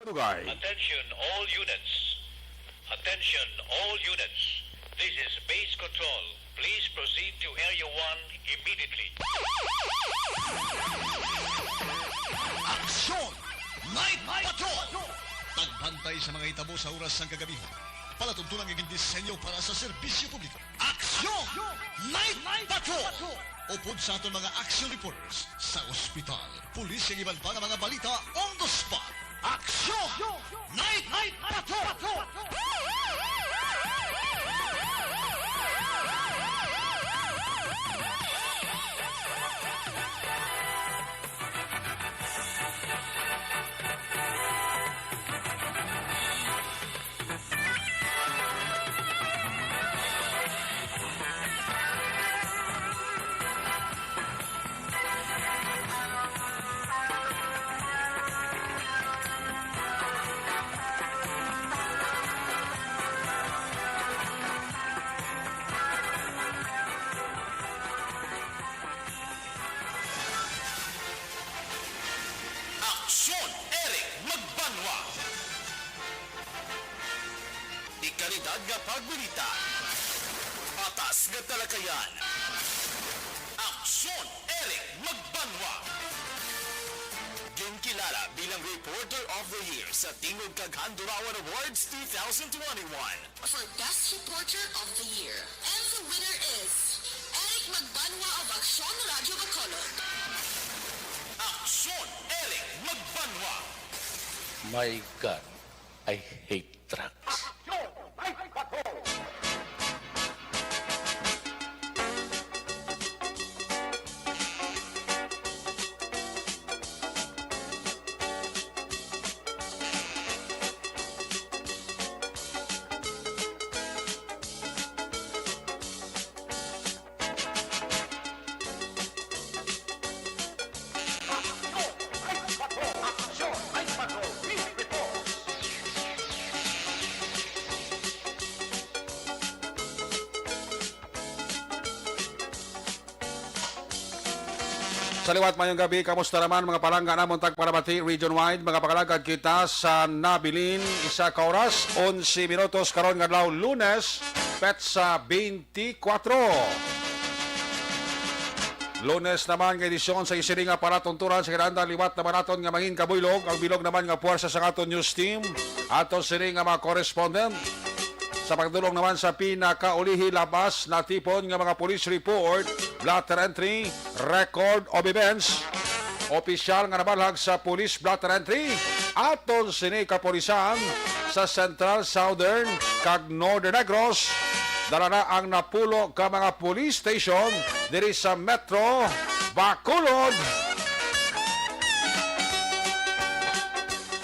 Dugay. Attention all units. Attention all units. This is base control. Please proceed to Area 1 immediately. Aksyon! Night Patrol! Tagbantay sa mga hitabo sa oras ng kagabihan. Palatuntunang iging disenyo para sa serbisyo publiko. Aksyon! Night Patrol! Upod sa aton mga action reporters sa ospital, pulis yung iban pa ng mga balita on the spot. Aksyon! Night Patrol! Aksyon, Eric Magbanwa. Ikalidad nga pagbalita. Patas nga talakayan. Aksyon, Eric Magbanwa. Ginkilala bilang Reporter of the Year sa Tingog Kaghandurawan Awards 2021. For Best Reporter of the Year. And the winner is Eric Magbanwa of Aksyon Radio Bacolod. Aksyon, Eric Magbanwa. My God, I hate trucks. Sa liwat mayong gabi, kamusta naman mga palangga namon tagparabati region-wide, mga pakalagad kita sa Nabilin, isa ka oras, 11 minutos karon nga adlaw Lunes, petsa 24. Lunes naman nga edisyon sa isiringa para tunturan sa kinahanglan liwat naman naton nga mangin kabuylog, ang bilog naman nga puwersa sa aton news team, aton siring nga mga correspondent. Sa pagdulong naman sa pinakaulihi labas na tipon ng mga police report, blatter entry, record of events, opisyal nga nabalhag sa police blatter entry, aton sini kapolisan sa Central, Southern, kag Northern Negros, dala na ang napulo ka mga police station diri sa Metro Bacolod.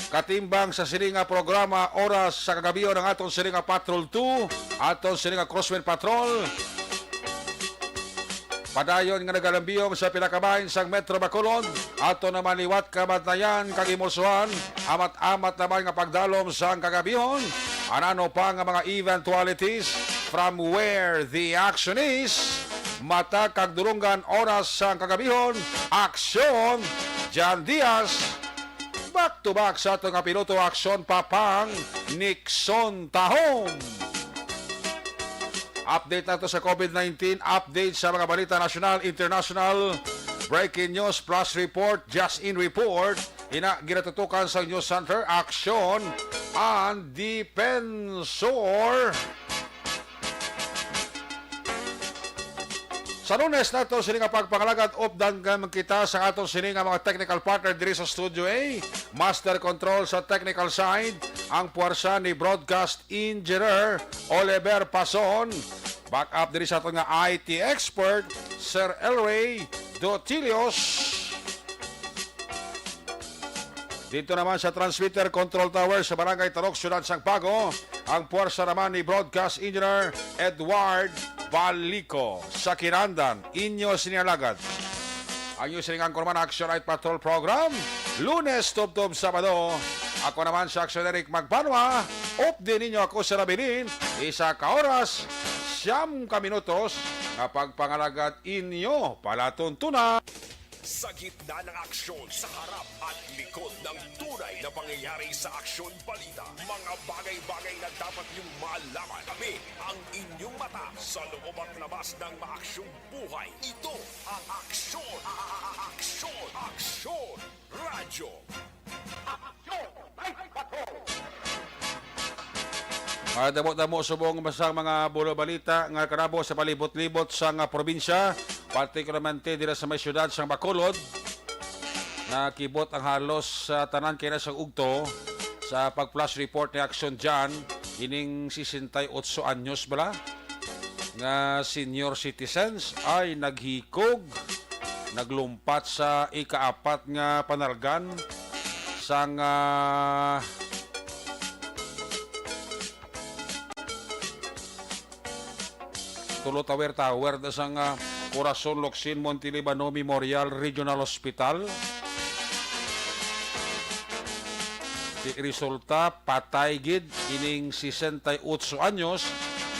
Katimbang sa sininga programa oras sa kagabiyo ng atong sininga Patrol 2, atong sininga Crosswind Patrol. Padayon nga nagalambiyong sa pinakabahin sa Metro Bacolod, ato naman liwat kamatnayan kag imulsuhan, amat-amat naman nga pagdalom sa kagabiyon. Anano pa nga mga eventualities from where the action is. Mata kag durunggan oras sa kagabiyon, aksyon Jan Diaz. Back to back sa itong piloto aksyon papang Nixon Tahong. Update na ito sa COVID-19, update sa mga balita nasyonal, international, breaking news plus report, just in report. Ginatutukan sa News Center, aksyon ang Defensor. Sa Lunes na ito, sininga pagpangalagad updan kita sa atong sininga mga technical partner diri sa Studio A. Master control sa technical side, ang puwersa ni broadcast engineer Oliver Pason. Back up diri sa atong nga IT expert, Sir Elray Dotilios. Dito naman sa transmitter control tower sa Barangay Tarok, Ciudad Sangpago, ang puwersa naman ni broadcast engineer Edward Balico sa Kirandan, inyo sinalagad. Ang inyo siningang Kurman Action Night Patrol Program, Lunes, Tub-Tub, Sabado. Ako naman sa Action Eric Magbanwa. Update ninyo ako sa Nabilin, isa ka oras, 9 minutos, kapag pangalagad inyo palatuntunan. Sa gitna ng aksyon, sa harap at likod ng tunay na pangyayari sa aksyon balita. Mga bagay-bagay na dapat niyong malaman. Kami ang inyong mata sa loob at labas ng maaksyong buhay. Ito ang Aksyon! Aksyon! Aksyon! Radyo! Damo-damo subong basang mga bulo balita nga karabo sa palibot-libot sa nga probinsya, partikularmente dira sa may syudad sa Bacolod. Nakibot ang halos sa tanan kay sa ugto sa pag-flash report ni Action Jan ining 68 anyos bala nga senior citizens ay naghikog, naglumpat sa ikaapat nga panalgan sa nga Tower da sang Corazon Locsin Montelibano Memorial Regional Hospital. Di resulta patay gid ining 68 anyos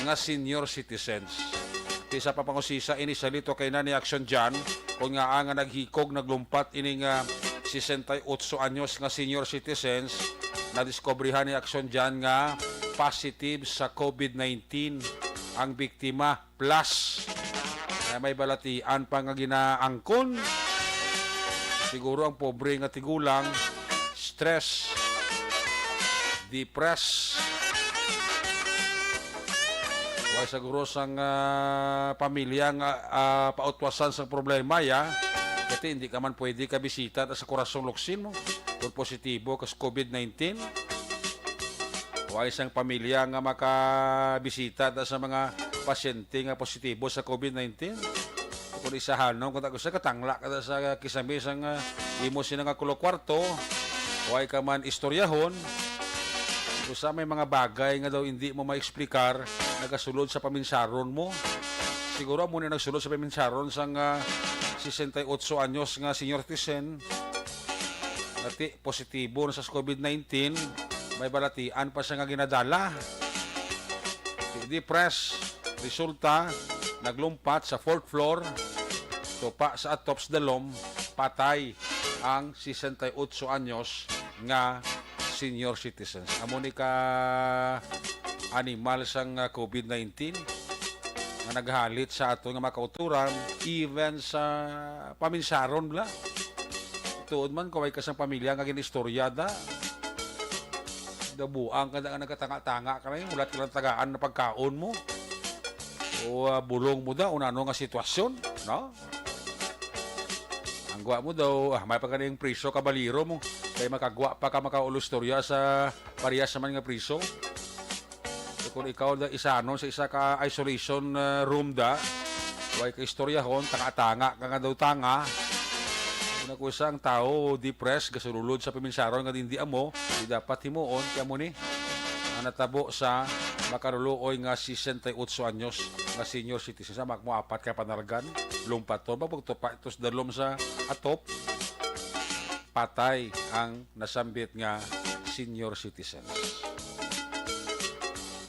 nga senior citizens. Di sa papangusisa ini salito kay na ni Action Jan kung nga nga naghikog naglumpat ining 68 anyos nga senior citizens na diskubrihan ni Action Jan nga positive sa COVID-19 ang biktima plus may balatian pa nga ginaangkon. Siguro ang pobre nga tigulang, stress, depress. Wala siguro sang pamilya nga pautwasan sa problema ya. Kasi hindi ka man pwede ka bisita sa Corazon Locsin mo kung positibo kas COVID-19. Wala isang pamilya nga makabisita sa mga pasyente nga positibo sa COVID-19. Kung isahanon, kung sa katangla ka sa kisame sang imo sila nga kulo kwarto, wala ka man istoryahon, kung sa may mga bagay nga daw hindi mo ma-explicar, nagasulod sa paminsaron mo. Siguro mo na nagsulod sa paminsaron sang 68 anyos nga senior citizen, nati positibo na sa COVID-19, may balatian pa siya nga ginadala. Depress, resulta, naglumpat sa 4th floor, tupa sa Atops Dalom, patay ang 68 anyos nga senior citizens. Amo ni ka animal sang COVID-19 nga naghalit sa ato nga makauturan, even sa paminsaron bla. Tuod man kaway ka sang pamilya nga ginistorya dabuang ka na nagkatanga-tanga ka na yun, ulat ka lang tagaan na pagkaon mo o bulong mo daw, unano nga sitwasyon, no? Ang gwa mo daw, may pagkaning priso kabaliro mo, kaya makagwa pa ka makaulustorya sa parehas naman nga priso. So, kung ikaw da isanon sa isa ka isolation room da, huwag ka istoryahon, tanga-tanga ka nga daw tanga, kung isang tao depressed, gasululod sa piminsaron nga hindi amo, di dapat himuon, kaya mo ni, ang natabo sa makaruloy nga 68 anyos nga senior citizen sa magmo apat ka panargan, lumpat to, mapagtupa itos dalom sa atop, patay ang nasambit nga senior citizens.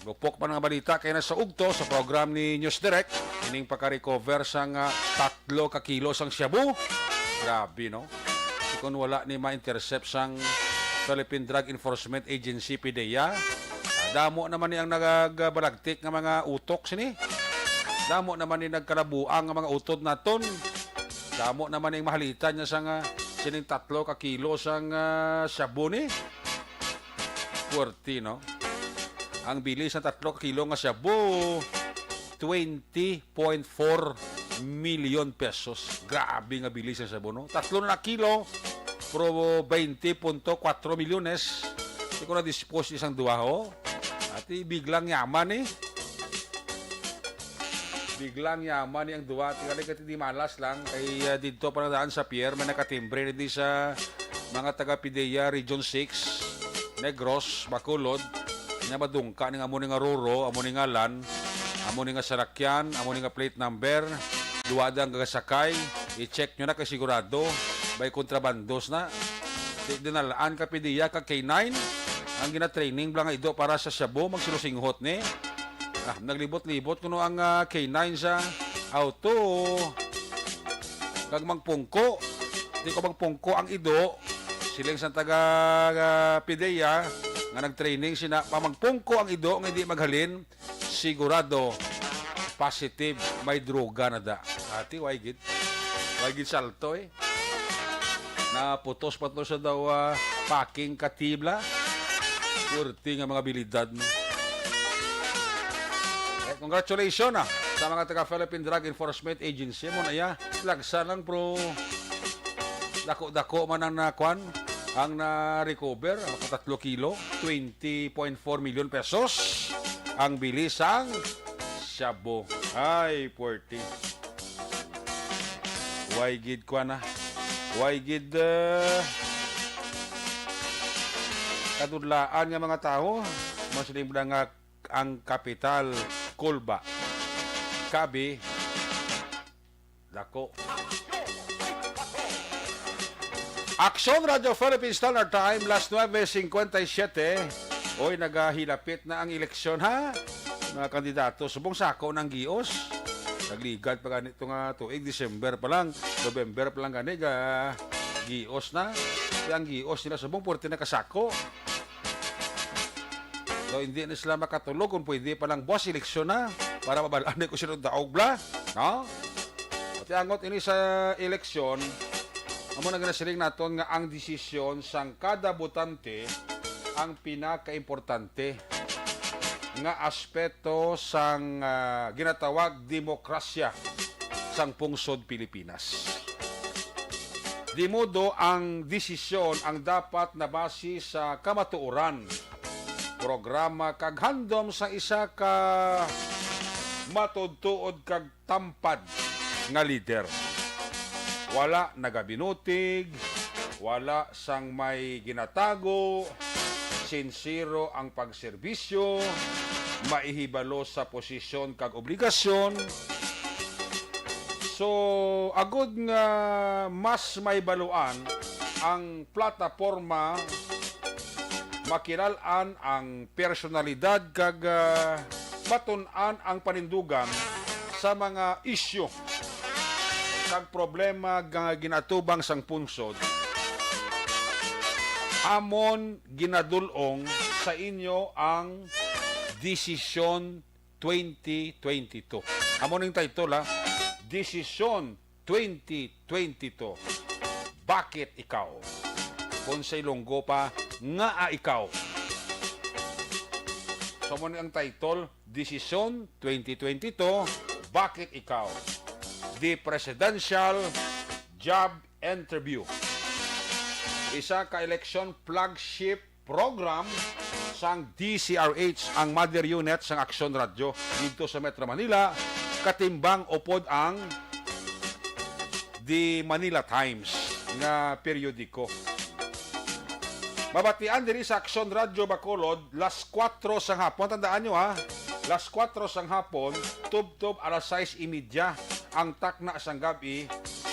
Lupok pa ng balita kaya na sa ugto sa program ni News Direct, ining pagka-recover sang 3 kilo sang shabu. Grabe, no? Kung wala ni ma-intercept sang Philippine Drug Enforcement Agency, PDEA, damo naman ni ang nagabalagtik ng mga utok sini. Damo naman ni nagkalabuang ng mga utod naton. Damo naman ni mahalitan niya sang sining 3 kilo sang shabu ni. Puwerti, no? Ang bilis ng 3 kilo nga shabu, 20.4 million pesos. Grabe nga bilis sa bono. 3 na kilo, pero 20.4 milyones. Hindi ko na-dispose isang duwa ho. At biglang yaman eh. Biglang yaman ang duwa. Tingnan ka di malas lang. Kay dito pa nadaan sa pier, may nakatimbre hindi sa mga taga-PDEA Region 6, Negros, Bacolod. Nga madungka nga amo nga ruro, amo nga lan, amo nga sarakyan, amo nga plate number, duwada ang gagasakay, i-check nyo na kay sigurado, may kontrabandos na. Dinalaan ka PDEA ka K9, ang gina-training lang ido para sa shabu, magsilusinghot ni. Naglibot-libot kuno ang K9 sa auto. Kag magpungko, Di ko magpungko ang ido. Siling sa taga PIDEA nga nag-training sina pamagpungko ang ido nga hindi maghalin sigurado positive may droga na da. Ati why gid salto eh. Naputos pa to sa daw packing katibla. Kurti nga mga bilidad no. Congratulations sa mga taga Philippine Drug Enforcement Agency mo na ya. Lagsa lang pro dako-dako man ang nakwan ang na-recover ang 3 kilo 20.4 million pesos ang bilisang shabu. Ay puerti. Why gid kwa na? Why gid kadudlaan nga mga tao masiling nga ang kapital Kulba Kabi dako. Aksyon Radio Philippine Standard Time last 9:57. Oy nagahilapit na ang eleksyon ha. Mga kandidato subong sako ng gios. Nagligad pa ganito nga tuig December pa lang, November pa lang gani ga gios na. Ang gios nila subong porte na kasako. So, hindi na sila makatulog kung pwede pa lang boss eleksyon na para mabalaan ko sila daog bla. No? At angot ini sa eleksyon, amo na ginasiling naton nga ang desisyon sang kada botante ang pinakaimportante nga aspeto sang ginatawag demokrasya sang pungsod Pilipinas. Di modo ang desisyon ang dapat na base sa kamatuoran, programa kag handom sa isa ka matudtuod kag tampad nga leader. Wala nagabinutig, wala sang may ginatago, sincero ang pagserbisyo, maihibalo sa posisyon kag obligasyon. So, agod nga mas may baluan ang plataporma makilalan ang personalidad kag matun-an ang panindugan sa mga isyu kag problema nga ginatubang sang punsod. Amon ginadulong sa inyo ang Desisyon 2022. Amon ning title Desisyon 2022. Bakit ikaw? Konsay Longgo pa nga ikaw. So mo ang title Desisyon 2022. Bakit ikaw? The Presidential Job Interview. Isa ka election flagship program sang DCRH ang mother unit sang Aksyon Radio dito sa Metro Manila. Katimbang upod ang The Manila Times nga periodiko. Mabatian diri sa Aksyon Radio Bacolod las 4 sang hapon. Tandaan nyo las 4 sang hapon, tub-tub alas 6:30 ang takna sang gabi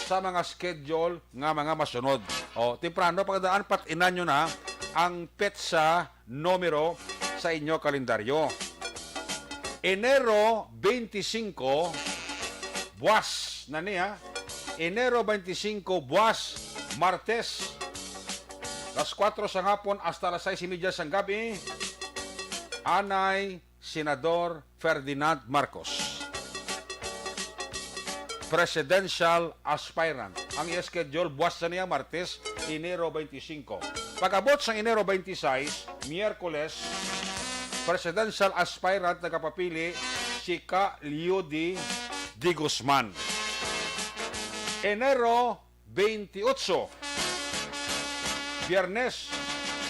sa mga schedule nga mga masunod. O, temprano, pagdaan patinan nyo na ang petsa numero sa inyo kalendaryo. Enero 25, buwas na niya. Enero 25, buwas, Martes, las 4 sang hapon hasta las 6:30 sang gabi, Anay Senador Ferdinand Marcos, presidential aspirant. Ang i-schedule buwas na niya Martes, Enero 25. Pag-abot sa Enero 26, Miyerkules, presidential aspirant na kapapili si Ka Liudi Di Guzman. Enero 28, Biyernes,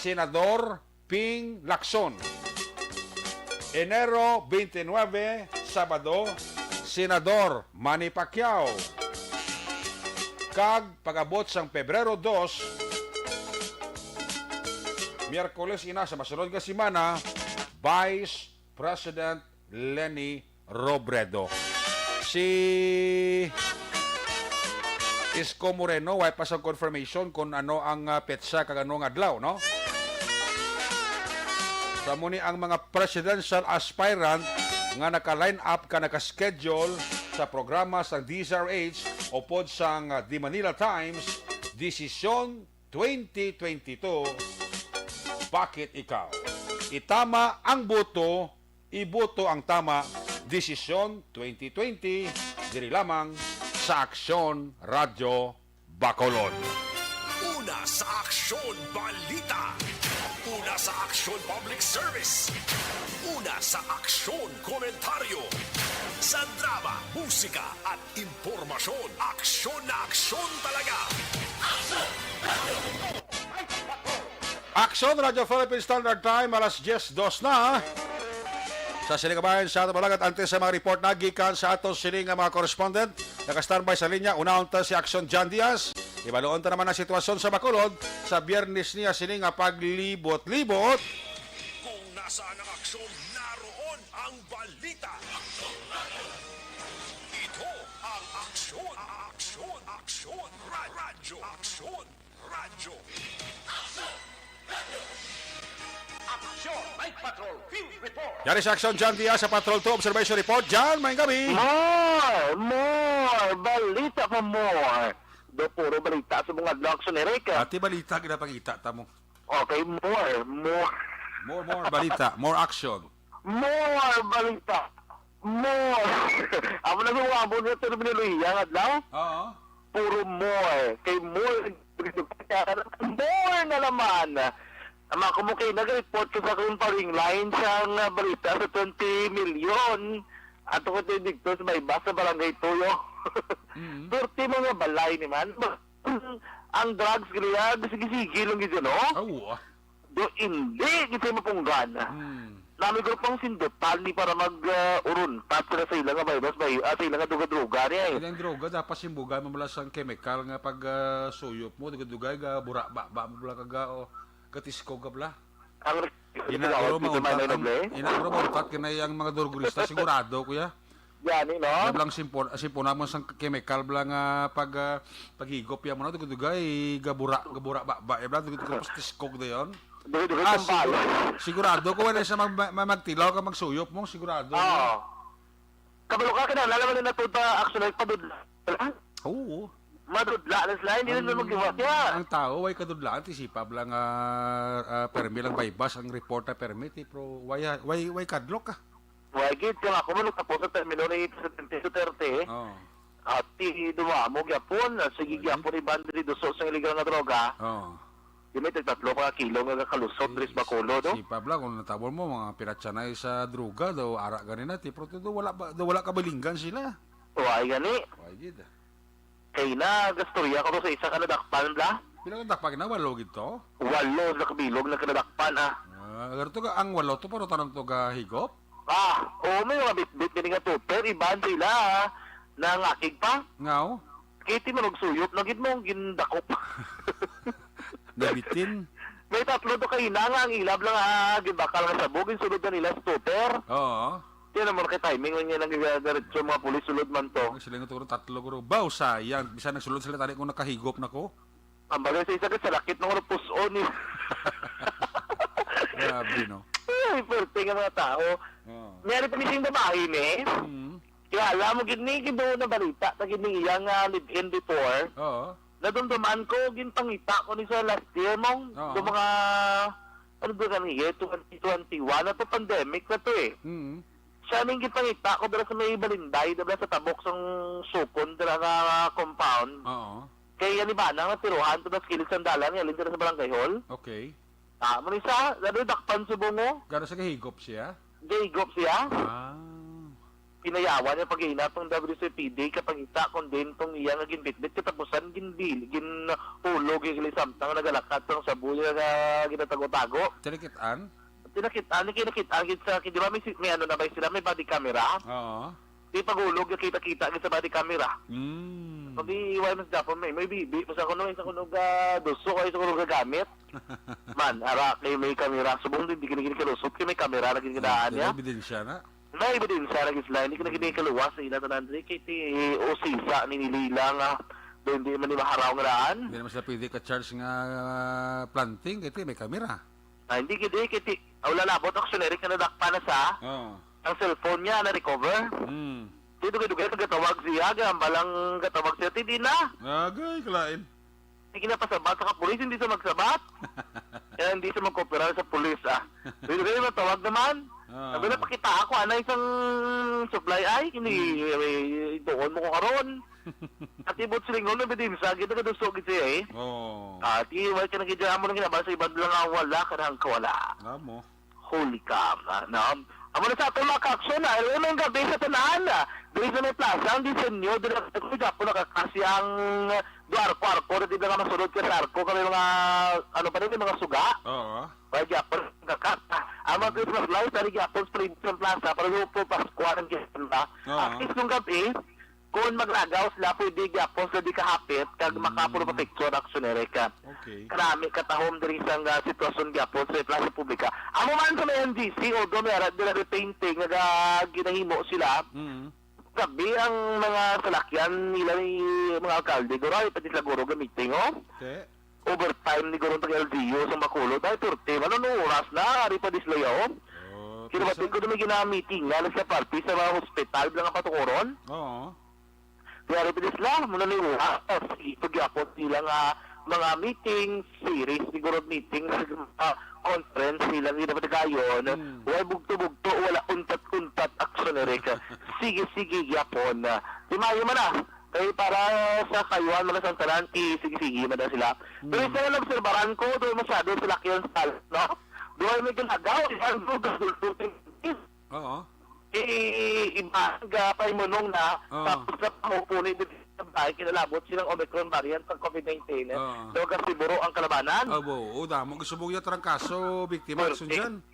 Senador Ping Lacson. Enero 29, Sabado, Senador Manny Pacquiao. Kag pag-abot sang Pebrero 2, Miyerkules ina sa masunod nga semana, Vice President Leni Robredo. Si Isko Moreno, way pa sa confirmation kung ano ang petsa kag ano nga adlaw, no? Sa muni ang mga presidential aspirant nga naka-line up ka naka-schedule sa programa sa DZRH o pod sang The Manila Times, Desisyon 2022, bakit ikaw? Itama ang boto, iboto ang tama. Desisyon 2020, diri lamang sa Aksyon Radyo Bacolod. Una sa Aksyon Balita. Una sa Aksyon Public Service. Una sa Aksyon Komentaryo. Sa drama, musika at impormasyon. Aksyon na aksyon talaga. Aksyon Radio Philippine Standard Time, alas 10:02 na. Sa Silingabayan sa atong balagat, antes sa mga report na gikan sa atong siling mga correspondent. Naka-standby sa linya, unahon ta si Aksyon John Diaz. Ibaluon ta naman ang sitwasyon sa Bacolod sa biyernes niya siling nga paglibot-libot. Kung nasaan ang aksyon, naroon ang balita. Ito ang aksyon, aksyon, aksyon, radyo, aksyon, radyo. Yari sa Aksyon John Diaz sa Patrol 2 Observation Report. John, may gabi. More! Balita pa more! Do puro balita sa mga Action Erika. Ati balita, ginapangita ta mo. Okay, more! More balita, more action. More balita! More! Amo na yung abon na ito na biniluhiya nga daw. Oo. Puro more. Kay more na naman. Ang mga kumukay nag-report ko sa kong paring line sa balita sa 20 million. At ako ito dito sa may basa barangay Tuyo. 30 mga balay naman. Ang drugs kaya sige-sige lang gito, no? Oo. Do hindi gito mapunggan. Nami ko pang sindutan ni para mag-urun. Tapos sila sa ilang nga virus, sa ilang nga duga-druga niya eh. Ilang droga, dapat simbugan mo mula sa chemical nga pag suyop mo, dugay ga bura ba mo mula kaga o katisko ka bla. Ang Inauro dito man mauntat, ay inauro mauntat kinay ang mga drogurista sigurado kuya. Yan, no? Nablang simpon naman sa chemical bla nga paghigop ya mo na dugay ga bura ba bla dugay katisko da yon. Dugo-dugo itong balo. Sigurado ko wala sa magtilaw ka magsuyop mo sigurado. Oo. Kabalo ka na, lalaman na natuta action ay padudla. Oo. Madudla na sila, hindi na mag-iwas niya. Ang tao ay kadudlaan tisipab lang permi lang baybas ang report na permit pero why kadlok ka. Wagid ka ako man tapos sa termino ni 70-30. Oh. At dumamo gyapon, sige gyapon ni bandri doso sa illegal nga droga. Oh. Dili tatlo ka kilo nga kalusot dris Bacolod, no? Sipab lang kung natabon mo mga piratsanay sa droga daw ara ganina ti pero do wala kabalinggan sila. Why gani? Wagid. Kay na gastorya ko sa isa ka nadakpan bla. Pila ka dakpag na walo gito? Walo na kabilog na kanadakpan ah. Garto ka ang walo to pero tanong to ga higop. May mga bit-bit kini nga tuper, iban sila nang akig pa. Ngaw. Kiti man og suyop na gid mo gindakop. Nabitin. May tatlo to kay nga ang ilab lang gibakal nga sabog sulod na nila sa tuper. Oo. Tiyan naman kay timing lang yan ang gagadiretso mga pulis sulod man to. Ang sila nga to tatlo ko baw sayang bisan nagsulod sila tani kung nakahigop nako. Ang bagay sa isa sa lakit ng puson ni. Grabe no. Ay, perte nga mga tao. Oo. Mayroon pa mising babae ni. Kaya alam mo, gini na balita, na gini iyang live-in before. Oo. Nadumduman ko, ginpangita ko ni sa last year mong, Oo. do mga, ano ba ka year, 2021, na to pandemic na to eh. Siya ning ginpangita ko dala sa may balinday, dala sa tabok sang sukon, dala nga compound. Oo. Kaya ni Bana nga tiruhan to na skills sandalan, yalin dala sa barangay hall. Okay. Manisa, lalo dakpan sa bungo, Garo sa kahigop siya? gigop siya. Ah. Pinayawan niya pag-iinap ng WCPD kapag ita kung din tong iya nga ginbitbit katapusan ginhulog yung samtang nagalakat ng sabuya nga ginatago-tago. Tinikitaan? Tinakitaan sa di ba may ano na ba sila may body camera? Oo. Di paghulog yung kita-kita sa body camera. Pag iiwan mo sa Japon may bibi sa kuno duso kayo sa kuno gagamit. Man, ara kay may camera subong din di kini kalusot kay may camera na ginadaan niya. Ebidensya na. May ebidensya lagi sila, hindi ka nagkakaluwas sa ina tanan kay ti osisa ni nilila nga do hindi man ni maharaw nga daan. Hindi naman sila pwede ka-charge nga planting kasi may kamera. Hindi kiti wala labot auctionery ka nadakpa na sa Oo. ang cellphone niya na recover. Dito kay dugay katawag siya gambalang katawag siya ti di na. Agay, kalain. Hindi kinapasabat sa kapulis, hindi sa magsabat. Kaya hindi sa magkooperar sa pulis, Pero matawag naman. Sabi na, pakita ako, isang supply ay, hindi, doon mo ko karon. At ibot silingon na bidin sa kita kadusog ito Oh. At iwal ka nagidya mo lang ginabasa, ibad lang ang wala, kanang kawala. Amo. Holy cow, Amo na sa atong mga kaksyon, alam mo yung gabi sa tanahan, Doon sa may plaza, ang disenyo, doon na po nakakasi ang arko-arko, na di na masunod ka sa arko, kami mga, ano pa rin, mga suga. Oo. Kaya Japon, kakata. Ang mga Christmas lights, dari Japon, Spring Plaza, para yung po Pasko, ang ganda. At least nung gabi, kung maglagaw sila, pwede Japon, sila di kahapit, kag makapulo pa picture, aksonere ka. Okay. Karami katahom din isang sitwasyon Japon sa Plaza Publica. Amo man sa may NGC, although meron din painting, ginahimo sila, gabi ang mga salakyan nila ni mga alkalde, guro, pati sila guro gamitin, Okay. Overtime ni guro ng LGU sa Bacolod, ay turte, ano oras na, ari pa dislayaw. Oh, Kinabatin ko naman ginamiting nga sa party sa mga hospital bilang patukuron. Oo. Kaya ari pa disla, muna ni oras, ipag-yapot nila nga mga meeting, series, siguro meeting, conference nila, hindi naman gayon, wala bugto-bugto, wala untat-untat, aksonere ka. Sige-sige, yapon. Di mayo man kaya para sa kayuan, mga santaran, sige-sige man na sila. Pero isa na nagserbaran ko, doon masyado sila kiyan sa no? Doon may ginagaw, isang gadultutin. Oo. Iba, paimunong na, tapos na pangupunay din sa bahay, kinalabot silang Omicron variant ng COVID-19. Daw kasi buro ang kalabanan. Abo, damo gusto mo yung kaso, biktima, sundan.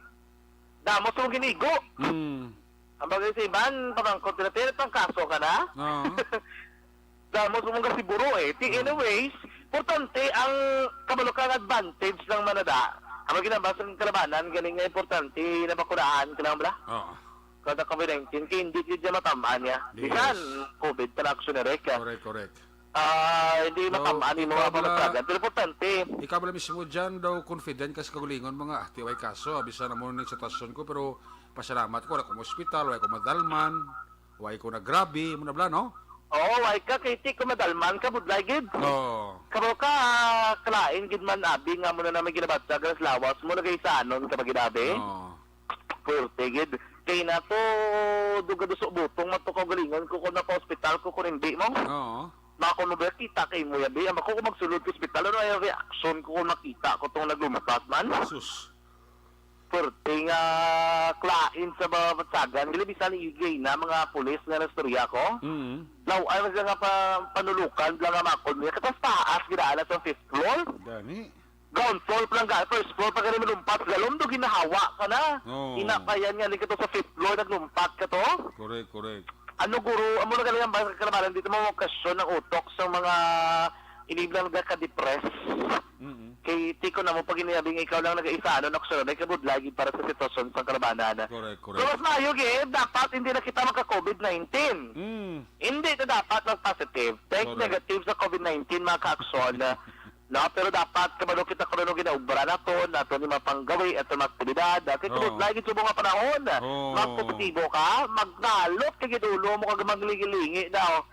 Damos mong ginigo. Ang bagay sa iban, parang kontinateret ang kaso ka na. Oo. Damos mong kasi buro Anyways, importante ang kabalukang advantage ng manada. Ang ginabas ng kalabanan, galing nga importante na bakunaan ka lang bala. Oo. Kada COVID-19, kaya hindi dyan matamaan niya. Yes. Bisan, COVID, talaksyon na reka. Correct. Hindi matamaan yung mga pamasagan. Pero importante, Ikaw pala mismo dyan daw confident kasi kagulingon mga tiway kaso. Abisa na muna ng sitasyon ko pero pasalamat ko. Wala ko hospital, wala ko madalman, wala ko na grabe, muna bla, no? why ka, kay ti ko madalman ka, budlay gid. Oo. Kamo ka, kalain gid man abi, nga muna namin ginabatsa, ganas lawas, muna kay sanon kapag ginabi. Oo. Pwerte gid. Kay na to, duga-duso butong, matukaw galingon ko na pa hospital ko kung hindi mo. Oo. Mako mo ba kita kay mo yabi, ang ako magsulod ko hospital, ano ay reaction ko kung nakita ko itong naglumapas man. Sus. Pwerte nga klain sa mga batsagan, nilibisan ni Igay na mga pulis na nastorya ko. Now, ay mas nga panulukan, lang nga makon niya, katas taas, ginaalas sa 5th floor. Gani. Ground floor pa lang gaya, first floor pa ganun lumpat, galom do ginahawa ka na. Oo. Inapayan nga, ka to sa 5th floor, naglumpat ka to. Correct. Ano guro, amo na galing ang kalamaran dito mga okasyon ng utok sa mga iniblang ka-depress. Kay tiko na mo pag iniyabing ikaw lang nag-isa, ano naksunod, ay kabud lagi para sa sitwasyon sa kalamanan. Correct. So mas mayog dapat hindi na kita magka-COVID-19. Hindi na dapat mag-positive. Take Correct. negative sa COVID-19 mga ka-aksyon. No, pero dapat kabalo kita karon ginaubra nato ni mapanggawi at mga aktibidad. Kay kabud lagi sa mga panahon. Magpositibo ka, magnalot kay gidulo mo kag magligilingi daw.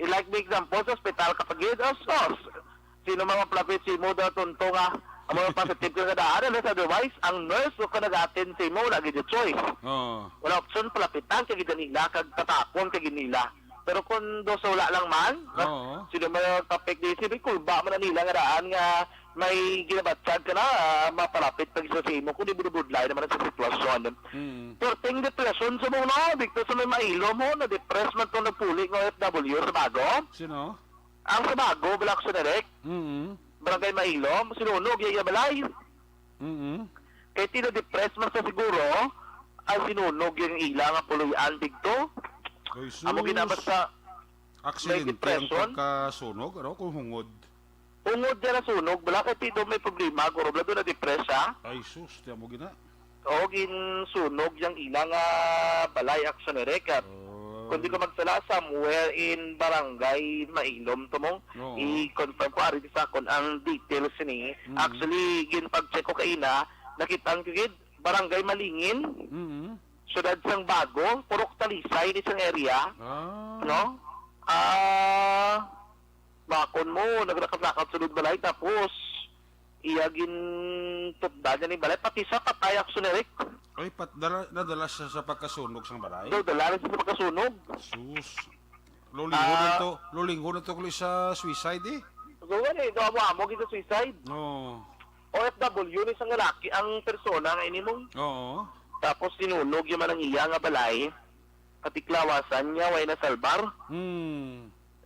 Like the example sa ospital kapag sos. Sino mga plapit si mo daw tunto nga ang mga positive ka kadaan, otherwise ang nurse o ka nag-attend sa mo lagi the choice. Wala option palapitan kay ganila kag tatapon kay ginila. Pero kung wala lang man, sino mga topic di sibi kulba man na nila nga daan nga may ginabatsad ka na mapalapit pag isa sa imo kung di bududlay naman sa sitwasyon. Pero ting depression sa mga dito sa may mailo mo na depress man itong nagpuli ng OFW sa bago. Sino? Ang sa bago, Black Sonerek, Barangay Mailo, sinunog yung balay. Kaya tino-depress man sa siguro, ang sinunog yung ila nga puluyan dito. Ay, sus. Amo ginabas sa Aksidente ang depression? pagkasunog, ano? Kung hungod. ungod niya na sunog, bala kaya tino may problema, guro bla doon na-depress siya. Ay, sus. Tiyan mo gina. O, ginsunog yung ila nga balay Sonerek. Kung di ko magsala, somewhere in Barangay Mailom to mo, i-confirm ko ari sa kon ang details ni. Actually, ginpag-check ko kaina, nakita ang kagid, Barangay Malingin, Syudad sang Bago, Purok Talisay, isang area, no? bakon mo, naglakaslakad sunod balay, tapos iyagin tutda niya ni balay, pati sa patay action Eric. Ay, nadala siya sa pagkasunog sang balay. So, dalarin sa pagkasunog. Sus. Lolinggo na to kuli sa suicide eh. So, ito amo kita suicide. Oo. OFW ni isang lalaki ang persona nga ini mo. Oo. Tapos sinunog yung manang iya nga balay. Katiklawasan niya, way na salbar.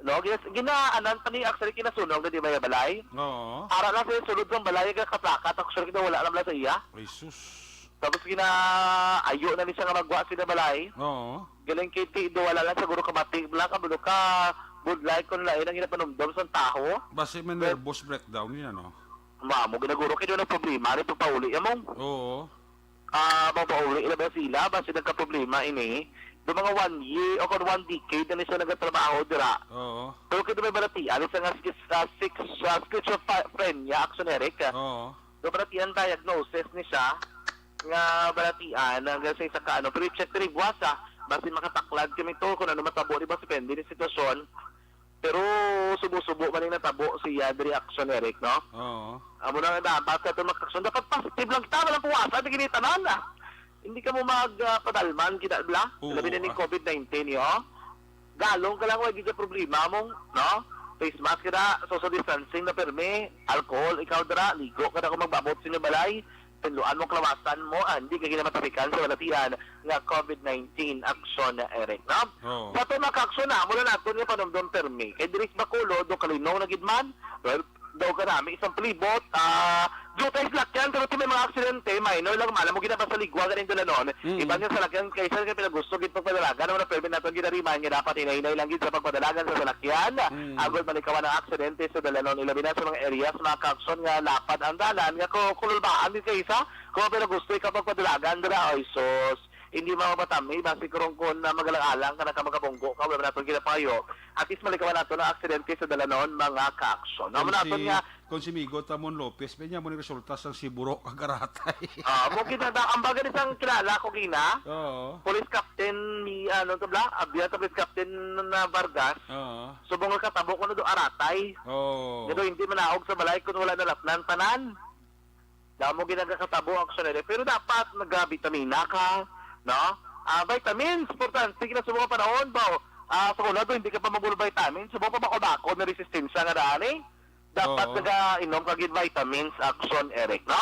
No, ginaanan pa ni actually kinasunog na di ba yung balay? Oo. Ara lang sa sulod ng balay, kaplakat, actually kita wala naman sa iya. Ay, sus. Tapos ayo na ni siya nga magwa sila balay. Oo. Galing kiti, do wala lang siguro kabati, bla ka, bulo ka, budlay kung lain ang ginapanumdom sa taho. Base may nervous breakdown yun, ano? Mamo, ginaguro kayo ng problema, rin pauli, among. Oo. Mapauli, ila ba sila, base nagka-problema ini. Do mga 1 year, o kung 1 decade na siya nagkatrabaho, dira. Oo. Pero kito may balati, alis nga schizophrenia niya, action Eric. Oo. Do balatian diagnosis ni siya, nga balatian, hanggang sa isa ka, pero i-check na rin buwasa, basi makataklad kami to, kung ano matabo, di ba, depende ng sitwasyon. Pero subo-subo man yung natabo siya, reaction Eric, no? Oo. Amo na nga dapat ka ito makaksyon. Dapat positive lang kita, walang puwasa, di kinitanan na. Hindi ka mo magpadalman, kita, bla? Oo. Labi na ng COVID-19, yo? Galong ka lang, wag yung problema mong, no? Face mask ka na, social distancing na perme, alcohol, ikaw dara, ligo ka na kung magbabot sa balay, pinluan mo, klawasan mo, hindi ka ginamatapikan sa walatian nga COVID-19 aksyon na Eric, no? Oo. Sa ito makaksyon na, mula natin yung panumdom perme. Kay Diris Baculo, do kalinaw na gidman, well, daw ka namin, isang palibot, jutay sa lakyan, pero may mga aksidente, minor lang, malam mo ginaba sa ligwa, ganin doon na noon. Iba nga sa lakyan, kaysa ka pinagusto, git pagpadalagan, naman na permit natin ginariman, nga dapat inay lang git sa pagpadalagan sa salakyan, agol malikawan ng aksidente sa dalanon, ilabi na sa mga areas, mga kakson nga lapad ang dalan, nga kululbaan din kaysa, kung pinagusto, ikaw pagpadalagan, dala, oy, sos, hindi mamatami, basi karong kon na magalang-alang ka na ka magkabunggo ka, wala natin ginapayo, at least malikawan natin ang aksidente sa dalanon, mga kakson. Naman natin nga, Kung si Migo Tamon Lopez, may niya mo ni resulta sa Siburo kagaratay. mo kinada, ang baga isang kilala ko kina, Oo. Police Captain ni, ano to bla, Abia, Police Captain na Vargas, Oo. subong nga katabo ko na do aratay, Oo. gado hindi manaog sa balay kung wala na lapnan tanan. Damo ginagakatabo ang aksyon pero dapat nag-vitamina ka, no? Vitamins, importante, sige na subong panahon ba, sa kuna do, hindi ka pa magul vitamins, subong pa bako na resistensya nga daan dapat Oo. nag-inom ka gid vitamins action Eric, no?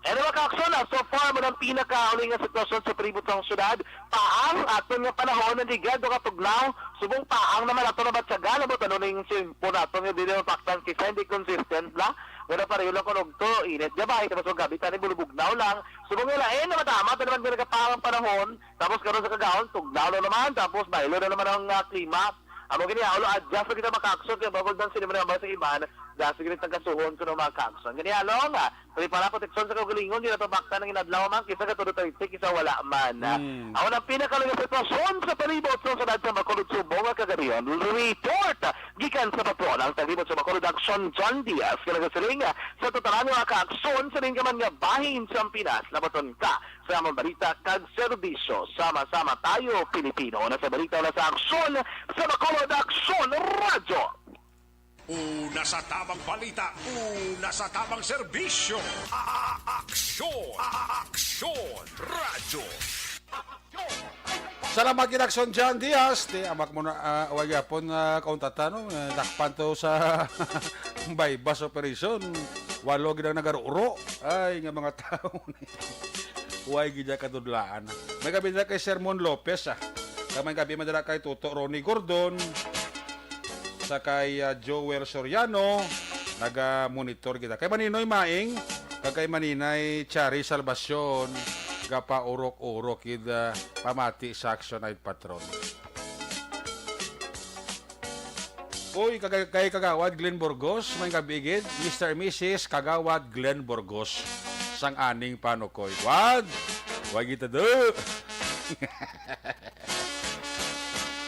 Anyway, ka-action na, so far mo ng pinaka-uling nga sitwasyon sa pribot ng syudad, paang aton nga panahon ng ligado katugnaw, subong paang naman ato na batsaga, mo tanong yung simpo na ato nga dili mapaktan kisa, hindi consistent la, wala pareho lang kunog to, init gabay, tapos yung gabi, tani bulubugnaw lang, subong nila, na matama, ito naman pinagkapaang panahon, tapos karon sa kagahon, tugnaw na naman, tapos bailo na naman ang klima, amo gani aulo adjust na kita makakson kaya bawal dan sila mga sa iban dahil sige tagasuhon ko ng mga kakson gani alo nga pali para proteksyon sa kaugalingon di na tabakta ng inadlaw man kisa ka tudo tayo kisa wala man ako na pinakalang sitwasyon sa palibot sa sunod sa Bacolod Subong nga kagariyon report gikan sa patron ang palibot sa Bacolod Action John Diaz kalaga silinga sa totalan mga kakson sa rin ka man nga bahin sa Pinas labaton ka sa mga balita kag serbisyo sama-sama tayo Pilipino na sa balita na sa aksyon sa Bacolod Action Radio. Una sa tamang balita, una sa tamang serbisyo. Aksyon! Aksyon! Radyo! Salamat kinaksyon John Diaz. Di, amak mo na, wag yapon kauntatano. Nakpan to sa bypass operation. Walo ginang nagaruro. Ay, nga mga tao. Huwag gina katudlaan. May gabi na kay Sermon Lopez, Kamay gabi madala kay Toto Ronnie Gordon. Sa kay Joel Soriano. Naga-monitor kita. Kay Maninoy Maing. Kay Maninay Chari Salvacion. Gapa urok-urok ida pamati sa Action Night Patron. Uy, kay Kagawad Glenn Burgos. May kabigid. Mr. Mrs. Kagawad Glenn Burgos. Sang aning panukoy. Wag kita do.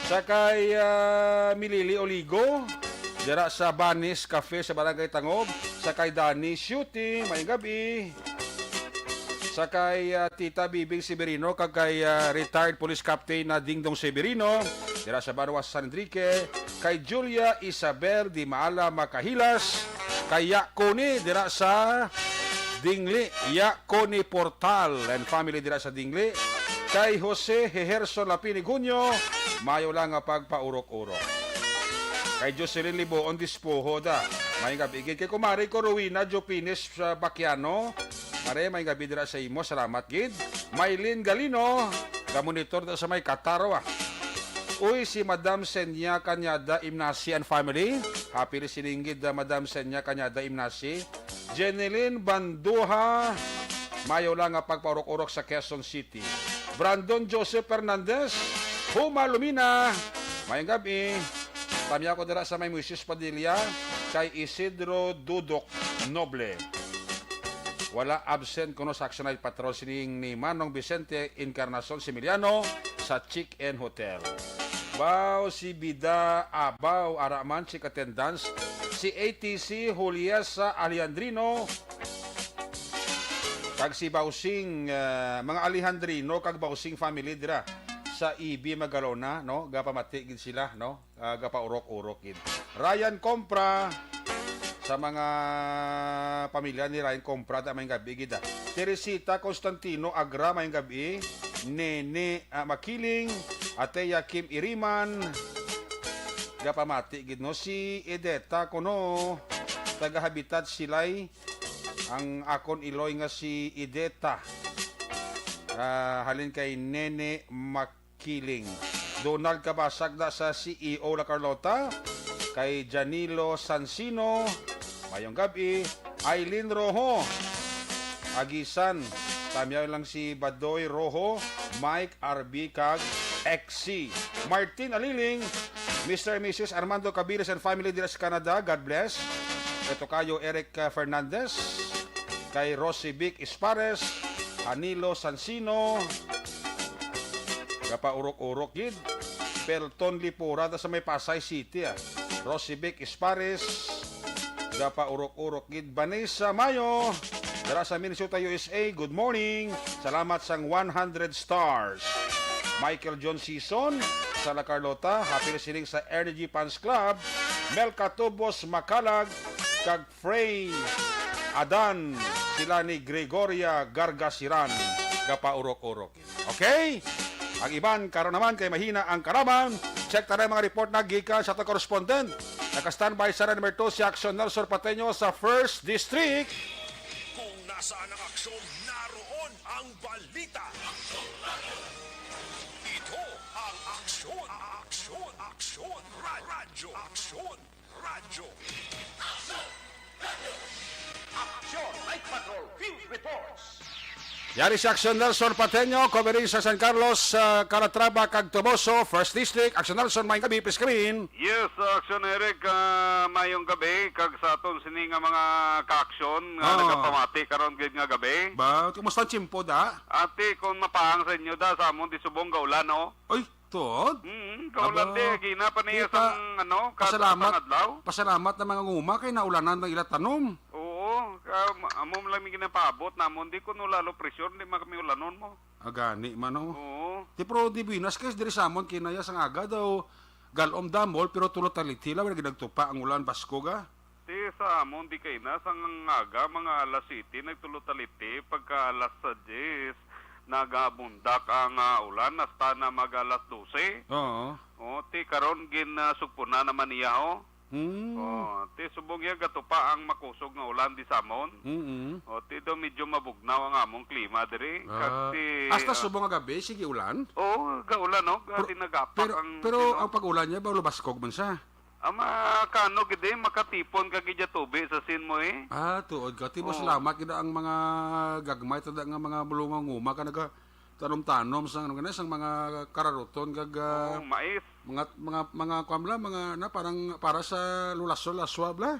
Sakay Milili Oligo. Dira sa Banis Cafe sa Barangay Tangob. Sakay Dani Shooting. May gabi. sa kay Tita Bibing Severino kag kay retired police captain na Dingdong Severino dira sa Banwa San Enrique, kay Julia Isabel Di Maala Makahilas, kay Yakoni dira sa Dingli, Yakoni Portal and family dira sa Dingli, kay Jose Heherson Lapinig Junio, mayo lang nga pagpaurok-urok. Kay Jocelyn Libo on dispoho da. May gabi gid kay kumari ko Rowena Jopines sa Bakiano. Mare may gabi dira sa imo. Salamat gid. Maylin Galino, ka monitor da sa may Kataro. Uy si Madam Senya Kanyada Imnasi and family. Happy listening gid Madam Senya Kanyada Imnasi. Jeneline Banduha, mayo lang nga pagpaurok-urok sa Quezon City. Brandon Joseph Fernandez, Huma Lumina, mayang gabi. Tamiya ko dira sa may Moises Padilla, kay Isidro Dudok Noble. Wala absent kuno sa Action Night Patrol sining ni Manong Vicente Encarnacion Similiano sa Chick-N Hotel. Bao si Bida Abaw Araman si Katendans, si ATC Juliesa Alejandrino, kag si Bausing mga Alejandrino kag Bausing family dira sa EB Magalona, no? Gapamati gid sila, no? Gapaurok-urok gid. Ryan Compra sa mga pamilya ni Ryan Compra da may gabi gid. Teresita Constantino Agra may gabi, Nene Makiling, Ateya Kim Iriman, gapamati gid no si Edeta kuno taga Habitat Silay, ang akon Iloy nga si Edeta. Halin kay Nene Makiling. Donald Kabasag da sa CEO La Carlota, kay Janilo Sansino, mayong gabi. Aileen Rojo, Agisan, tamyaw lang si Badoy Rojo, Mike RB kag XC. Martin Aliling, Mr. and Mrs. Armando Cabiles and family dira sa Canada, God bless. Ito kayo Eric Fernandez, kay Rosy Vic Ispares, Anilo Sansino, gapaurok-urok gid. Pelton Lipurada sa may Pasay City. Rosy Vic Ispares, gapaurok-urok gid. Vanessa Mayo, dara sa Minnesota, USA, good morning. Salamat sang 100 stars. Michael John Season sa La Carlota, happy listening sa Energy Fans Club. Mel Catubos Makalag, kag Frey Adan, sila ni Gregoria Gargasiran, gapaurok-urok. Okay? Ang iban, karon naman kay mahina ang karaman. Check tayo mga report na gikan sa ating correspondent. Naka-standby sa number 2 si Action Nelson Pateño sa 1st District. Kung nasaan ang aksyon, naroon ang balita. Ito ang aksyon, aksyon, aksyon, radyo, aksyon, radyo. Aksyon, Night Patrol, Field Reports. Yari si Action Nelson Pateño, covering sa San Carlos, Calatrava, kag Toboso, 1st District. Action Nelson, may gabi, please come in. Yes, Action Eric, mayong gabi, kag sa aton sini nga mga ka-aksyon, nga nagapamati karon gid nga gabi. Ba, kumusta ang chimpo da? Ate, kung mapahang sa inyo da, sa amon di subong gaulan, no? Oy, tuod. Kaulan Aba, di, gina pa niya kita, sang, pasalamat, adlaw. pasalamat na mga nguma kay naulanan ng ila tanom. Oo, amom lang may ginapabot, namon di ko no lalo presyon, di makami ulanon mo. Agani, mano. Oo. Ti pro di binas kay diri samon kinaya sang aga daw galom damol pero tulot talitila wala ginagtupa ang ulan Pasko ga. Ti sa amon di kay na sang aga mga alas 7 nagtulutaliti pagka alas 10 nagabundak ang ulan hasta na mag alas 12. Oo. O ti karon gin sugpuna naman niya ho. O ti subong ya gatupa ang makusog nga ulan di samon. O ti do medyo mabugnaw ang among klima diri. Hasta subong nga gabi sige ulan. Oo, gaulan no, gati nagapak Pero ang pero ang pag-ulan niya ba lubaskog man siya? ama kano gid makatipon ka gid tubi sa sin mo eh. Tuod ka. Tibo salamat kita ang mga gagmay tada nga mga bulungang nguma ka naga tanom-tanom sang ano sang mga kararuton kag Mais. mga kwamla mga na parang para sa lulasol aswa bla.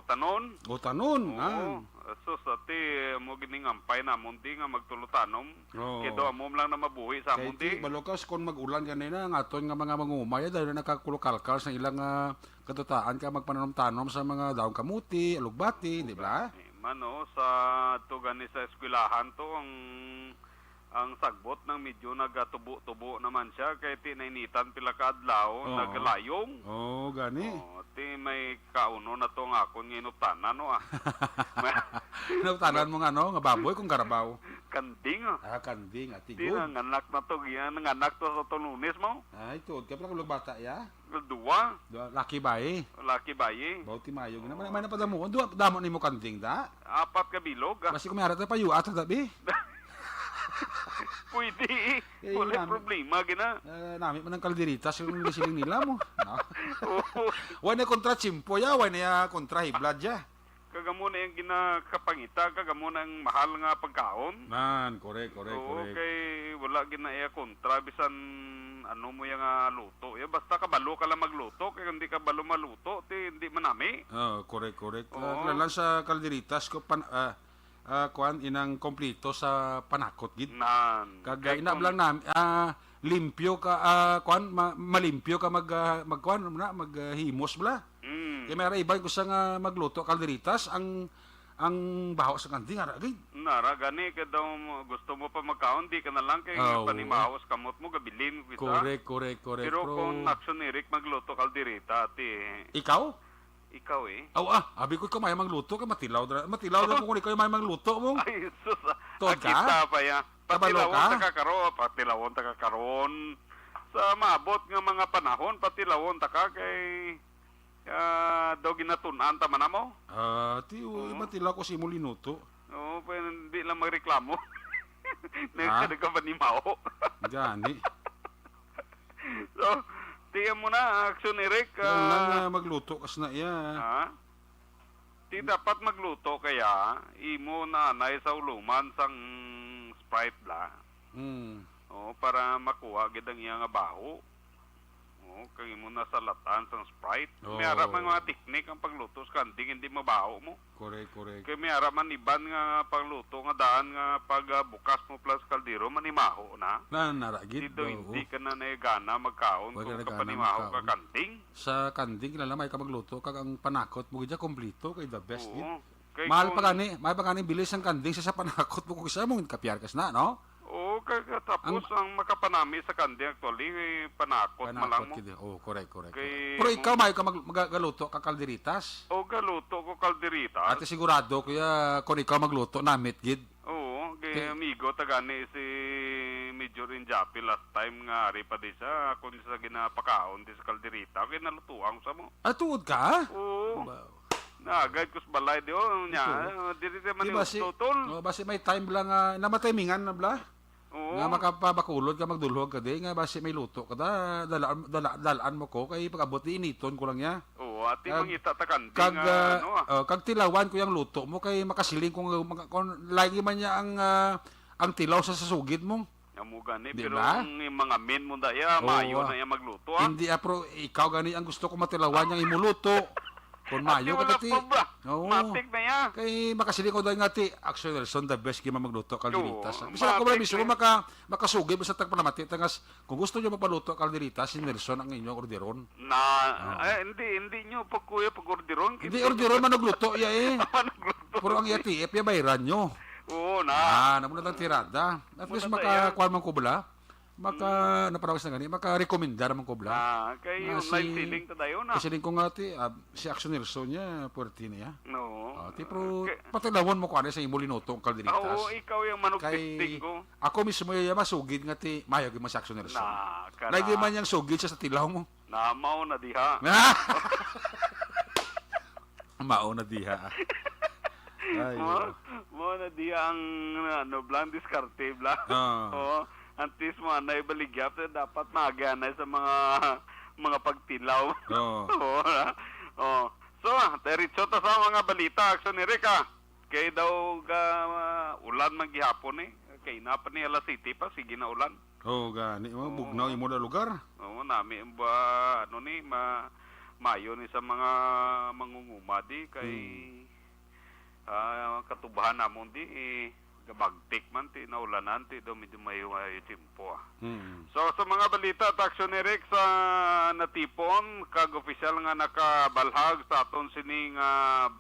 Tanon. Tanon. So sa ti mo gining ampay na mundi nga magtulutanom. Kido amom lang na mabuhi sa mundi. Kay balokas kon magulan ganina ang aton nga mga mangumay dahil nakakulokalkal sa ilang katutaan ka magpananom-tanom sa mga daong kamuti, alugbati, di ba? sa to gani sa eskwelahan to ang sagbot ng medyo nagatubo-tubo naman siya kay tinainitan pila ka adlaw naglayong. Oh, gani. Ti may kauno na to nga akon nginutanan no ah. Tanan mo nga nga baboy kung karabaw. Kanding ah. Kanding at Ti tigod. nanganak na to nanganak to sa Lunes mo. Ay, tuod ka pala kulog bata ya. Duwa, Laki bae. laki bayi. Bauti mayo gina man na padamuon. Duwa damo nimo kanding da. 4 ka bilog ah. Basi kumara ta payu ato tabi. Pwede Eh, wala namin- problema gina. Nami man ang kalderitas yung siling nila mo. No? Oo. Wala kontra chimpo ya, wala kontra hiblad ya. Kagamo na yung ginakapangita, kagamo na yung mahal nga pagkaon. Man, correct. Oo, kay wala ginaya kontra bisan ano mo yung luto. Basta kabalo ka lang magluto, kay hindi ka balo maluto, hindi manami. Oh, correct. Oo. Lang sa kalderitas ko kuan inang kompleto sa panakot gid. Nan. Kagay na lang namin limpyo ka kuan malimpyo ka magkuan maghimos bla. Kaya may iba ko sa nga magluto kalderitas ang baho sa kanding ara gid. Nara gani kay daw gusto mo pa magkaon, di ka na lang kay Oo. panimaos kamot mo gabilin kita. Correct. Pero kung action ni Rick magluto kalderita, Ikaw? ikaw Abi ko ikaw may magluto ka matilaw ko kung ikaw may magluto mo. Ay, sus. Tod ka? Akita pa ya. Kabalo Patilawon ta kakaroon. Sa maabot nga mga panahon, patilawon ta ka kay daw ginatunan ta man mo. Matilaw ko si Molinuto. Oo, pero hindi lang magreklamo. Ha? Nagkada ka ba ni Mao? Gani. So, tiyan mo na, action Eric. Lang magluto kas na iya. Ha? Di dapat magluto kaya, imo na anay sa uluman sang Sprite bla. Para makuha gid ang iya nga baho. Kay imo na sa latan sang Sprite. May arap man mga teknik ang pagluto sa kanding, hindi mabaho mo. Correct. Kay may arap man iban nga pagluto nga daan nga pag bukas mo plus kaldero manimaho na. Naragid. Dito hindi ka na naigana magkaon Wala kung na ka gana panimaho ka magkaon. kanding. Sa kanding kilala may ka magluto kag ang panakot mo gid kompleto kay the best gid. Oo. Kay Mahal kung- pa gani bilis ang kanding sa panakot mo kung isa mo kapyar kas na no. Oo, kay tapos ang makapanami sa kanding actually panakot malang mo. Kid. Correct. Kay- Pero ikaw may ka magaluto ka kalderitas. O galuto ko kalderita. Ate sigurado kuya kung ikaw magluto namit gid. Oo, kay amigo tagani si Major Injapi last time nga ari pa di sa kung sa ginapakaon di sa kalderita kay nalutuang sa mo. Tuod ka? Oo. Naagad ko sa balay di nya. Diri man Di yung ba si tutol. basi may time lang namatimingan na bla. Oo. Nga makapabakulod ka magdulhog ka di nga basi may luto ka dalaan mo ko kay pag-abot di initon ko lang ya. Oo, ati mangita ta kanding Kag ano. kag tilawan ko yung luto mo kay makasiling kung lagi man niya ang tilaw sa sasugid mo. Amo gani Di pero ba? ang mga men mo da ya Oo, mayo na ya magluto ah. Hindi pero ikaw gani ang gusto ko matilawan yang imuluto. Kung mayo ka wala dati. pa ba? Oo. Matik na ya. Kay makasiling ko dahil nga ti Action Nelson the best kaya magluto kalderitas. Oo, Bisa ko ba matik biso na. makasugid sa tagpalamati tangas kung gusto niyo mapaluto kalderitas si Nelson ang inyong orderon. Hindi nyo pag kuya pag orderon. Hindi orderon man nagluto ya eh. Nagluto. Puro ang IATF ya bayaran nyo. Oo na. Namo na lang tirada. At least Muna tayo. makakuha man ko bala. Naparawis na gani, maka-recommendar man ko bala. Kay Ah, online si- selling ta dayo na. Kasi din ko nga ti si Action Nelson niya puwerti niya. No. Ti pero patilawon mo ko ano sa imo linuto ang kalderitas. Oo, ikaw yung manok Kay testing ko. ako mismo yung masugid nga ti mayag yung si Action Nelson. Na, Lagi man yung sugid siya sa tilaw mo. Namaw na diha. Mao na diha. Ay. Mo na diha ang blang diskarte bla. Ah. Oo. Antis mo anay baligyap dapat maaganay sa mga pagtilaw. Oo. Oo. So, diretso ta sa mga balita action ni Rika. Kay daw ulan man gihapon Kay na pa ni alas City pa sige na ulan. Gani mo bugnaw imo na lugar. Oo, nami ba mayo ni sa mga mangungumadi kay katubahan namon di gabagtik man ti naulanan ti do medyo mayo timpo. Mm. So sa mga balita at aksyon ni Rick sa natipon kag opisyal nga nakabalhag sa aton sining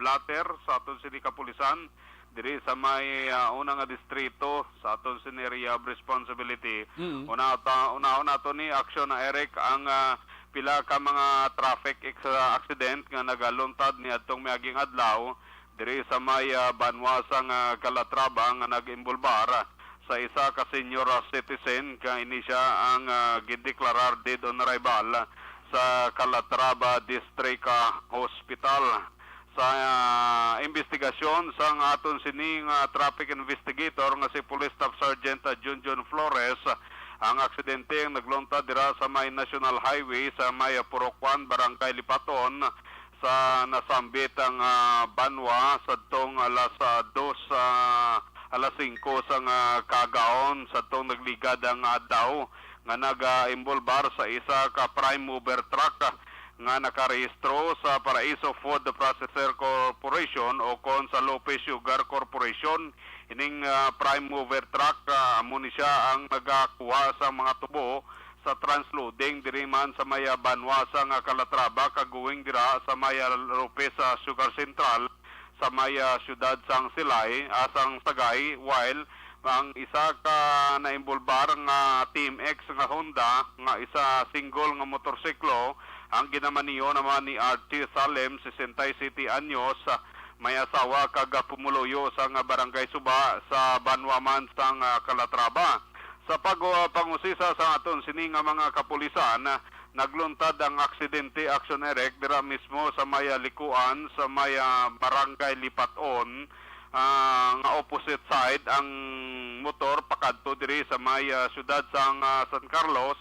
blatter sa aton sining kapulisan diri sa may una nga distrito sa aton sining area of responsibility. Una to ni aksyon na Eric ang pila ka mga traffic accident nga nagaluntad ni adtong miaging adlaw diri sa may banwasang Calatrava nga nag-imbulbar sa isa ka senior citizen ka ini siya ang gideklarar dead on arrival sa Calatrava District Hospital. Sa investigasyon sa aton sining traffic investigator nga si Police Staff Sergeant Junjun Flores, ang aksidente ang nagluntad dira sa may National Highway sa may Purokwan, Barangay Lipaton sa nasambit ang banwa sa tong alas 5 sa kagaon sa tong nagligad ang adlaw nga nag-imbolbar sa isa ka prime mover truck nga nakarehistro sa Paraiso Food Processor Corporation o kon sa Lopez Sugar Corporation. Ining prime mover truck amo ni siya ang nagakuha sa mga tubo sa transloading diri man sa maya banwasa nga Calatrava kaguwing dira sa maya Lopez Sugar Central sa maya syudad sang Silay asang Sagay, while ang isa ka naimbulbar nga Team X nga Honda nga isa single nga motorsiklo ang ginamaniyo naman ni RT Salem 67 anyos may asawa kag pumuluyo sa barangay Suba sa Banwaman sang Calatrava. Sa pagpangusisa sa aton sining mga kapulisan, nagluntad ang aksidente action Eric dira mismo sa maya likuan sa maya barangay Lipaton nga opposite side ang motor pakadto diri sa maya syudad sang San Carlos.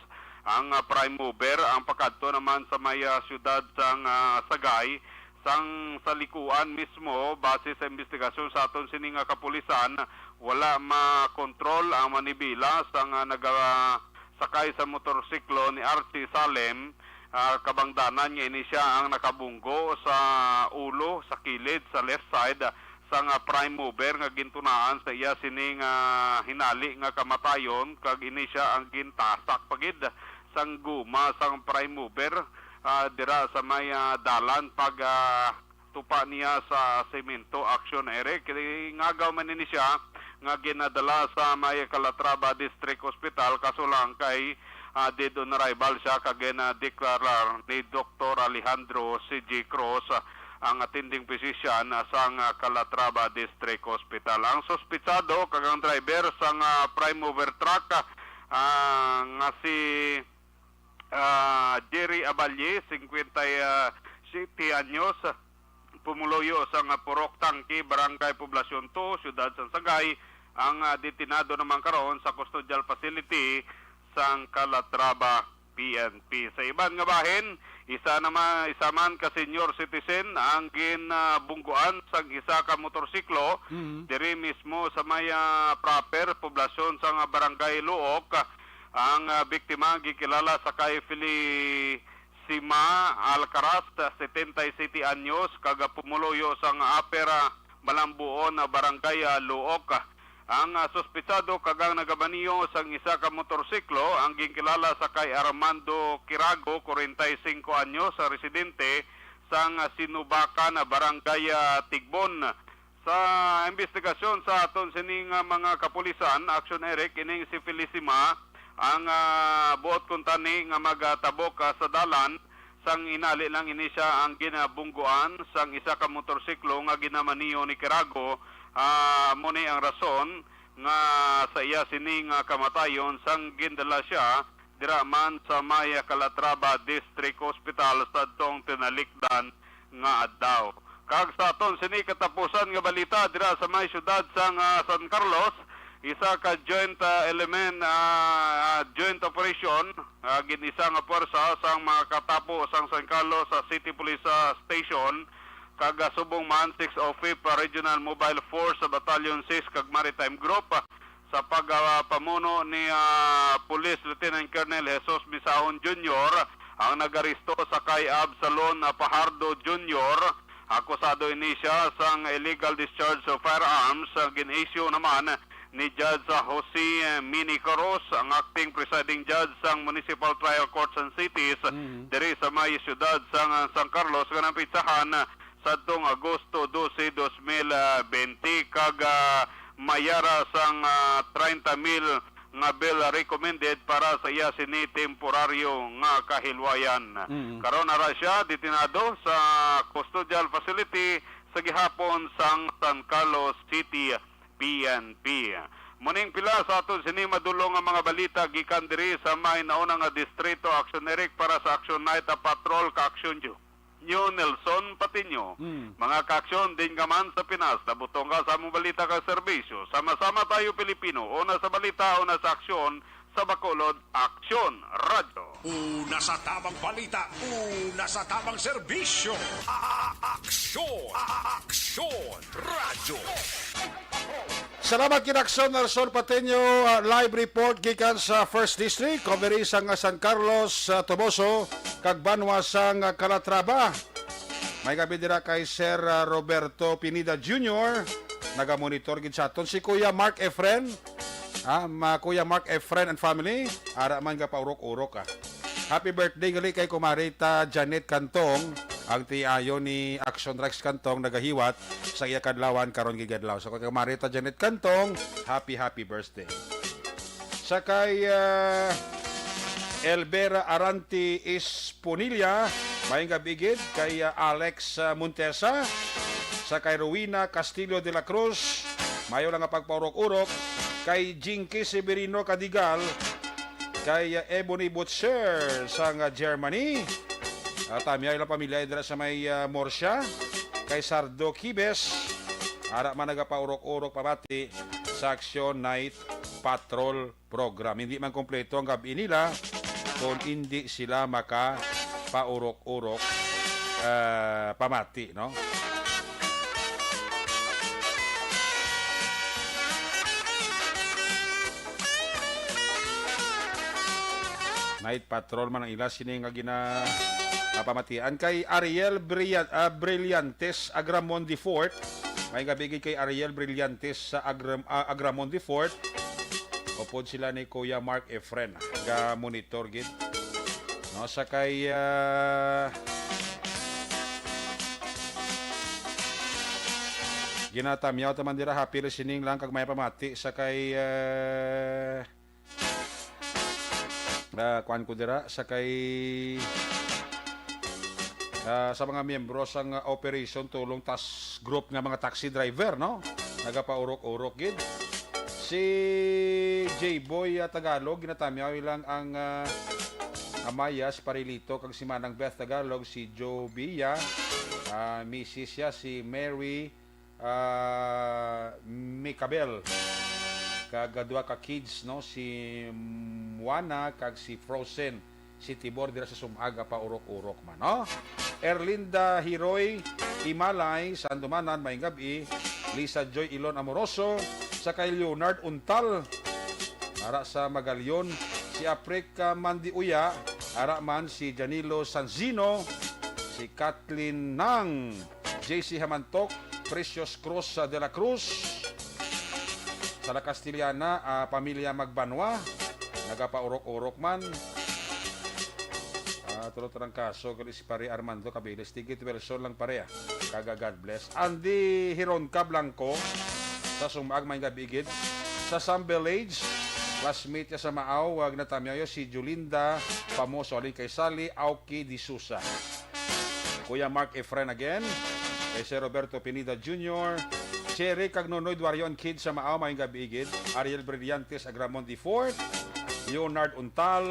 Ang prime mover ang pakadto naman sa maya syudad sang Sagay. Sang sa likuan mismo, base sa investigasyon sa aton sining kapulisan, wala makontrol ang manibila sang nagasakay sa motorsiklo ni RT Salem. Kabangdanan niya ini siya ang nakabunggo sa ulo, sa kilid, sa left side sang prime mover nga gintunaan sa iya sining hinali nga kamatayon kag ini siya ang gintasak pagid sang guma sang prime mover dira sa may dalan pag tupa niya sa semento action Eric. Ngagaw man ni siya nga ginadala sa may Calatrava District Hospital kaso lang kay dead on arrival siya kag na-declarar ni Dr. Alejandro C.G. Cruz ang attending physician sang Calatrava District Hospital. Ang sospitsado kag ang driver sang prime mover truck nga si Jerry Abalye, 57 anyos, pumuloyo sa Purok Tangki, Barangay Poblasyon 2, Siyudad San Sagay, ang detinado naman karon sa custodial facility sang Calatrava PNP. Sa iban nga bahin, isa man ka senior citizen ang ginabungguan sang isa ka motorsiklo diri mismo sa maya proper poblasyon sang Barangay Luok. Ang biktima gikilala sa kay Felicima Alcaraz, 77 anyos, kag pumuloyo sang Apera Malambuon na Barangay Luok. Ang suspitsado kag ang nagabaniyo sang isa ka motorsiklo ang gikilala sa kay Armando Kirago, 45 anyos, sa residente sang Sinubakan na Barangay Tigbon. Sa investigasyon sa aton sining mga kapulisan, action Eric, ining si Felicima ang buot kuntani nga magtabok sa dalan sang inali lang ini siya ang ginabungguan sang isa ka motorsiklo nga ginamaniyo ni Kirago. Muni ang rason nga sa iya sining kamatayon sang gindala siya dira man sa Maya Calatrava District Hospital sa tong tinalikdan nga adlaw. Kag sa aton sini katapusan nga balita dira sa may syudad sang San Carlos, isa ka joint element joint operation ginisa nga puwersa sang mga katapo sang San Carlos City Police Station kag subong man 605 Regional Mobile Force sa Battalion 6 kag Maritime Group sa pagpamuno ni Police Lieutenant Colonel Jesus Bisahon Jr. ang nagaristo sa kay Absalon Pajardo Jr. Akusado ini siya sang illegal discharge of firearms. Gin-issue naman ni Judge Jose Minicoros, ang acting presiding judge sang Municipal Trial Court sa Cities, diri sa may siyudad sang San Carlos, kanang pitsahan sa tong Agosto 12, 2020, kag mayara sang 30,000 nga bill recommended para sa iya sini temporaryo nga kahilwayan. Karon ara siya detinado sa custodial facility sa gihapon sang San Carlos City PNP. Muning pila sa aton sini madulong nga mga balita gikan diri sa may nauna nga distrito Action Eric para sa Action Night Patrol ka Action New Nelson Patiño. Mga kaaksyon din gaman sa Pinas, nabutong ka sa among balita ka serbisyo. Sama-sama tayo Pilipino, una sa balita, una sa aksyon, sa Bacolod, Aksyon Radyo. Una sa tamang balita, una sa tamang serbisyo. Aksyon! Aksyon! Radyo! Salamat kinaksyon Nelson Pateño, live report gikan sa First District, coverage sang San Carlos, Toboso, kag Banwa sang Calatrava. May gabi dira kay Sir Roberto Pineda Jr. Naga-monitor gid sa aton si Kuya Mark Efren. Kuya Mark Efren and family, ara man ka paurok-urok . Happy birthday gali kay Kumarita Janet Cantong, ang tiayo ni Action Rex Cantong nagahiwat sa iya kadlawan karon gigadlaw. So kay Kumarita Janet Cantong, happy birthday. Sa kay Elbera Aranti Esponilla, may gabigid kay Alex Montesa. Sa kay Rowena Castillo de la Cruz, mayo lang nga pagpaurok-urok. Kay Jinky Severino Cadigal, kay Ebony Butcher sang Germany, tamya ilang pamilya dira sa may Morsya, kay Sardo Kibes, ara man nagapaurok-urok pamati sa Action Night Patrol Program. Hindi man kompleto ang gabi nila kung hindi sila makapaurok-urok pamati, no? Night Patrol man ang ila sini nga pamatian kay Ariel Brillantes Agramondi Fort. May gabigay kay Ariel Brillantes sa Agramondi Fort. Upod sila ni Kuya Mark Efren ga monitor gid. No sa kay ginatamyaw taman dira happy listening lang kag may pamati sa kay kuan ko dira sa kay sa mga miyembro sang operation tulong task group nga mga taxi driver, no? Nagapaurok-urok gid. Si J-Boy Tagalog ginatamyaw lang ang Amayas Parilito kag si Manang Beth Tagalog, si Joe Bia, Mrs. siya si Mary Micabel. Kag duha ka kids, no, si Juana kag si Frozen, si Tibor dira sa Sumaga pa urok-urok man, no. Erlinda Hiroy Imalay Sandumanan may gabi, Lisa Joy Ilon Amoroso, sa kay Leonard Untal ara sa Magalyon, si Aprika Mandiuya, ara man si Janilo Sanzino, si Kathleen Nang, JC Hamantok, Precious Cruz de la Cruz. Sa La Castillana, pamilya Magbanwa, nagapaurok-urok man. Tulot-turang kaso, kali si Pare Armando Cabilis, tigit version lang pareha. Kaga God bless. Andy Hironca Blanco, sa Sumag, may gabigid. Sa Sam Village, classmate niya sa Maaw, wag na tamyayo, si Julinda Pamoso, alin kay Sally Auki Di Susa. Kuya Mark Efren again, kay si Roberto Pineda Jr., Cherry Cagnonoy Dwarion Kid sa Maaw, may gabigid. Ariel Brillantes Agramondi Fort, Leonard Untal,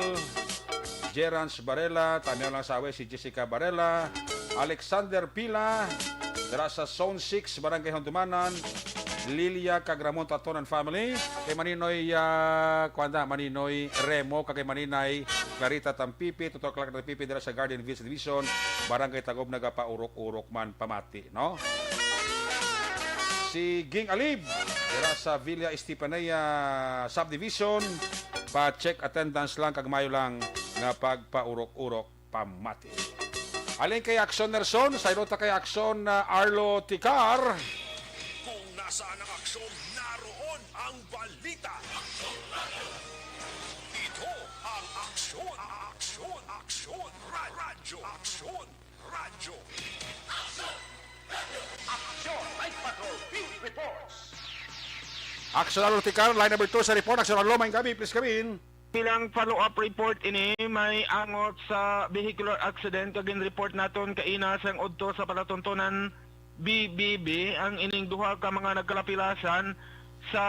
Gerance Barela, tamyaw lang sawe si Jessica Barela, Alexander Pila, dara sa Zone 6, Barangay Hondumanan, Lilia Cagramon Taton and family, kay Maninoy Maninoy Remo, kay Maninay Clarita Tampipi, Tutor Clark Tampipi dara sa Garden Village Division, Barangay Tagob, nagapaurok-urok man pamati, no? Si Ging Alib dira sa Villa Estepanaya Subdivision, pa-check attendance lang kag mayo lang nga pagpaurok-urok pamati. Alin kay Action Nerson, sa irota kay Action Arlo Ticar. Kung nasaan ang aksyon, naroon ang balita. Radyo. Aksyon! Radyo! Action Aluticar, line number 2 sa report. Action Arlo, may gabi, please come in. Bilang follow-up report ini may angot sa vehicular accident kagin report naton kaina sang udto sa palatuntunan BBB ang ining duha ka mga nagkalapilasan sa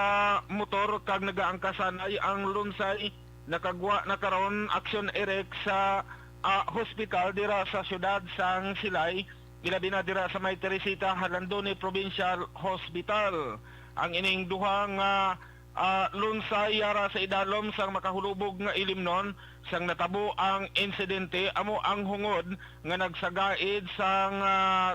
motor kag nagaangkasan ay ang lunsay nakagwa na karon action erect sa hospital dira sa syudad sang Silay ilabi na dira sa May Teresita Halandone Provincial Hospital. Ang ining duha nga lunsay yara sa idalom sang makahulubog nga ilimnon sang natabo ang insidente amo ang hungod nga nagsagaid sang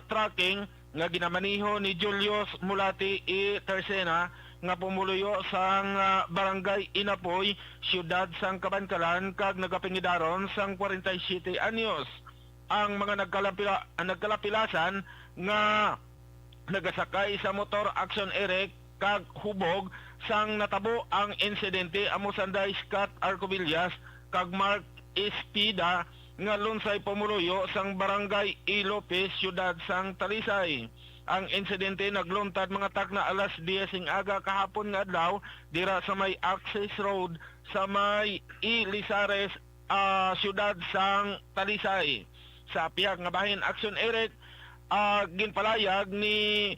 tracking nga ginamaniho ni Julius Mulati E. Tercena nga pumuluyo sang barangay Inapoy, siyudad sang Kabankalan kag nagapingidaron sang 47 anyos. Ang mga nagkalapilasan nga nagasakay sa motor action erect kag hubog sang natabo ang insidente amo sanday Scott Arcovillas kag Mark Espida nga lunsay pumuluyo sang barangay E. Lopez, siyudad sang Talisay. Ang insidente nagluntad mga takna alas 10 ing aga kahapon nga adlaw dira sa may access road sa may E. Lizares, siyudad sang Talisay. Sa piyag nga bahin action erect ginpalayag ni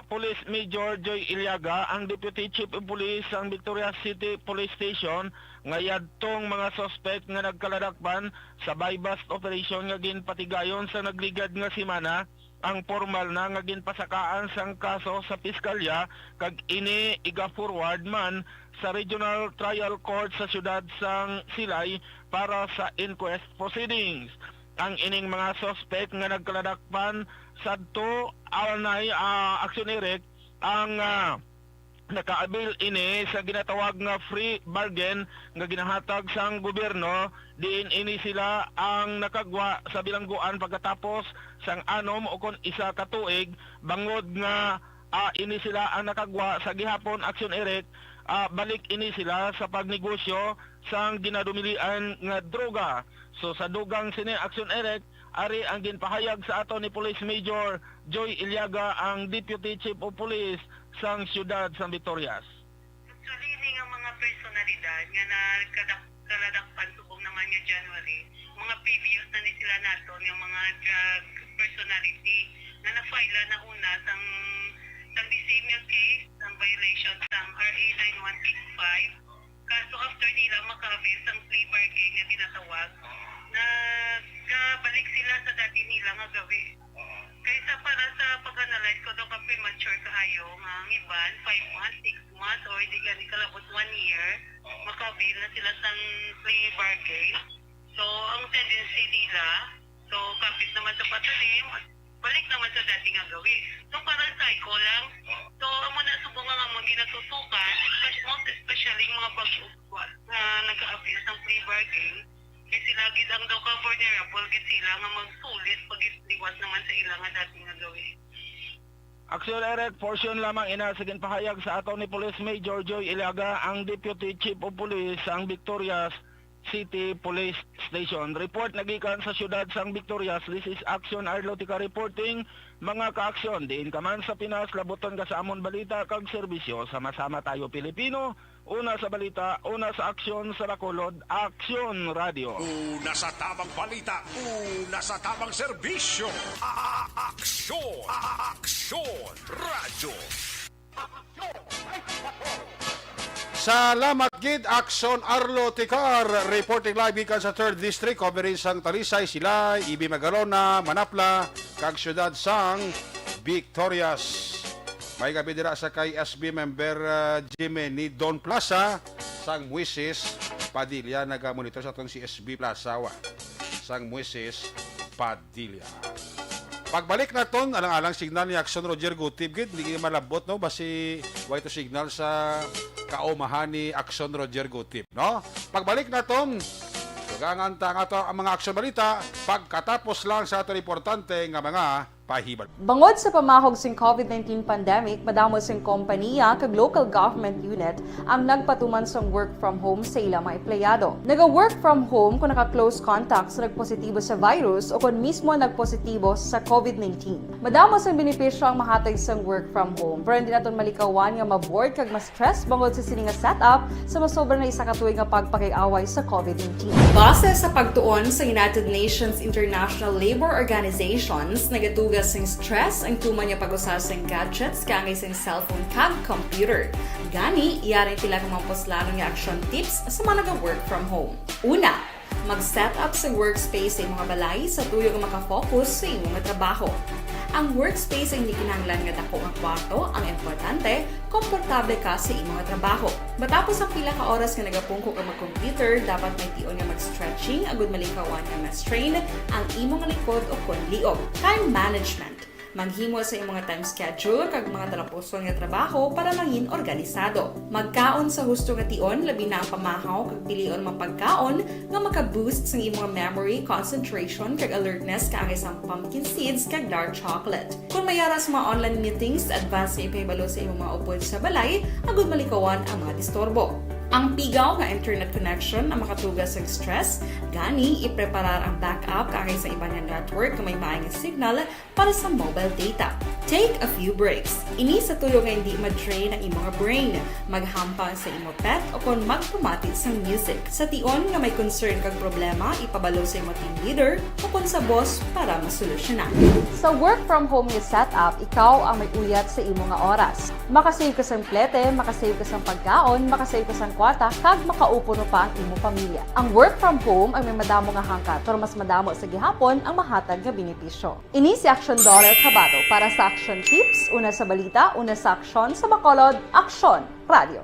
Police Major Joy Iliaga, ang Deputy Chief of Police ang Victoria City Police Station nga yadtong mga suspect nga nagkaladakpan sa buy-bust operation nga ginpatigayon sa nagligad nga simana ang formal na nga ginpasakaan sang kaso sa piskalya kag ini iga-forward man sa Regional Trial Court sa siyudad sang Silay para sa inquest proceedings. Ang ining mga suspect nga nagkaladakpan sadto alnay action erect ang nakaabil ini sa ginatawag nga free bargain nga ginahatag sang gobyerno diin ini sila ang nakagwa sa bilangguan pagkatapos sang anom o kon isa ka tuig bangod nga ini sila ang nakagwa sa gihapon action erect balik ini sila sa pagnegosyo sang ginadumilian nga droga. So sa dugang sini action erect ari ang ginpahayag sa ato ni Police Major Joy Iliaga, ang Deputy Chief of Police sang siyudad sang Victorias. Actually, nga mga personalidad nga nagkaladakpan subong naman nga January, mga previous na ni sila nato yung mga drug personality na na-file na una sang the same yung case, ang violation sang RA 9165. Kaso after nila makabil sang plea bargain nga tinatawag, nagkabalik sila sa dati nila nga gawi. Kaysa para sa pag-analyze ko daw ka premature kaayo nga ang iban 5 months, 6 months or hindi gani kalabot 1 year, makabil na sila sang plea bargain. So ang tendency nila, so kapit naman sa patalim, balik naman sa dati nga gawi. So parang cycle lang. So amo na subong nga mga ginatutukan, most especially mga bag-ugwat na nag-a-appeal ng plea bargain. Kasi lagi lang daw ka vulnerable kasi sila nga magsulit pag-iwas naman sa ilang nga dati nga gawi. Action erect portion lamang ina sa ginpahayag sa ato ni Police Major Joy Iliaga, ang Deputy Chief of Police ang Victorias City Police Station. Report nagikan sa siyudad sang Victorias. This is Action Arlotica reporting. Mga ka-aksyon, diin ka man sa Pinas, labuton ka sa amon balita kag serbisyo. Sama-sama tayo Pilipino. Una sa balita, una sa aksyon sa Bacolod, Aksyon Radio. Una sa tamang balita, una sa tamang serbisyo. Aksyon! Aksyon! Radyo! Salamat gid Action Arlo Ticar, reporting live gikan sa 3rd District, covering sang Talisay, Silay, Ibi Magalona, Manapla, kag siyudad sang Victorias. May gabi dira sa kay SB member Jimmy ni Don Plaza sang Muises Padilla, naga-monitor sa atong si SB Plaza sang Muises Padilla. Pagbalik naton alang-alang signal ni Action Roger Gutib gid hindi malabot no basi way to signal sa kaumahan ni Action Roger Gutib no. Pagbalik naton tugangan ta nga to ang mga aksyon balita pagkatapos lang sa ato importante nga mga pahibal. Bangod sa pamahog sing COVID-19 pandemic, madamo sing kompanya kag local government unit ang nagpatuman sang work from home sa ilang mga empleyado. Naga-work from home kung naka-close contact sa nagpositibo sa virus o kung mismo nagpositibo sa COVID-19. Madamo sang benepisyo ang mahatag sang work from home, pero hindi naton malikawan nga maboard kag ma-stress bangod sa sini nga setup sa masobra na isa ka tuig nga pagpakiaway sa COVID-19. Base sa pagtuon sa United Nations International Labor Organizations, nagatugas sing stress ang tuman niya pag-usas sing gadgets kangay sing cellphone kag computer. Gani, iyaring tila kang mga poslanong nga action tips sa mga nag-work from home. Una, mag-set up sa workspace sa mga balay sa tuyo nga makafocus sa imong trabaho. Ang workspace ay hindi kinahanglan nga dako ang kwarto, ang importante, komportable ka sa imong trabaho. Matapos ang pila ka oras nga nagapungko ka mag-computer, dapat may tion nga mag-stretching agud malikawan nga ma-strain ang imong likod o kon liog. Time management. Maghimo sa imong time schedule kag mga talapuson nga trabaho para maging organisado. Magkaon sa husto nga tion, labi na ang pamahaw kag pilion mapagkaon nga maka-boost sa imong memory, concentration kag alertness kaangay sang pumpkin seeds kag dark chocolate. Kung mayaras mga online meetings, advance nga ipahibalo sa imong mga upod sa balay, agud malikawan ang mga disturbo. Ang pigaw nga internet connection ang makatugas sa stress, gani ipreparar ang backup kaangay sa iba nga network nga may maayong signal para sa mobile data. Take a few breaks. Ini sa tuyo nga hindi ma-drain ang imong brain, maghampang sa imong pet o kon magpumatid sa music. Sa tion nga may concern kag problema, ipabalo sa imong team leader o kon sa boss para masolusyonan. Sa work from home nga setup, ikaw ang may uyat sa imong nga oras. Makasave ka sa plete, makasave ka sa pagkaon, makasave ka sa kwarta, kag makaupo no pa ang imong pamilya. Ang work from home ay may madamo nga hangkat, pero mas madamo sa gihapon ang mahatag nga benepisyo. Ini si Action Dollar Kabato para sa Action Tips, una sa balita, una sa aksyon sa Bacolod, Aksyon Radio.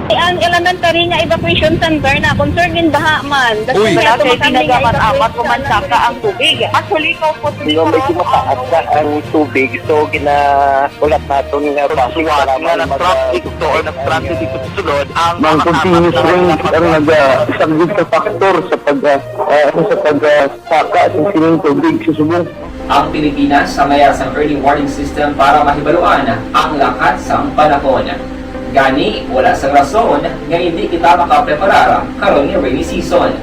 Ang elementary nga evacuation center na concern in baha man. Uy! Kaya Kaya ginagamat-amat kumansa ka ang tubig. Actually, ikaw po Hindi mo medyo mataas na ang tubig. So, ginaulat natin nga traffic para ng traffic to or nag-traffic dito sa sulod. Ang continuous rain ang isang good factor sa pagsaka at sining tubig sa subong. Ang Pilipinas sa mayas ang early warning system para mahibaluan ang lakat sa panahon. Gani, wala sa rason nga hindi kita makapreparar karon nga rainy season.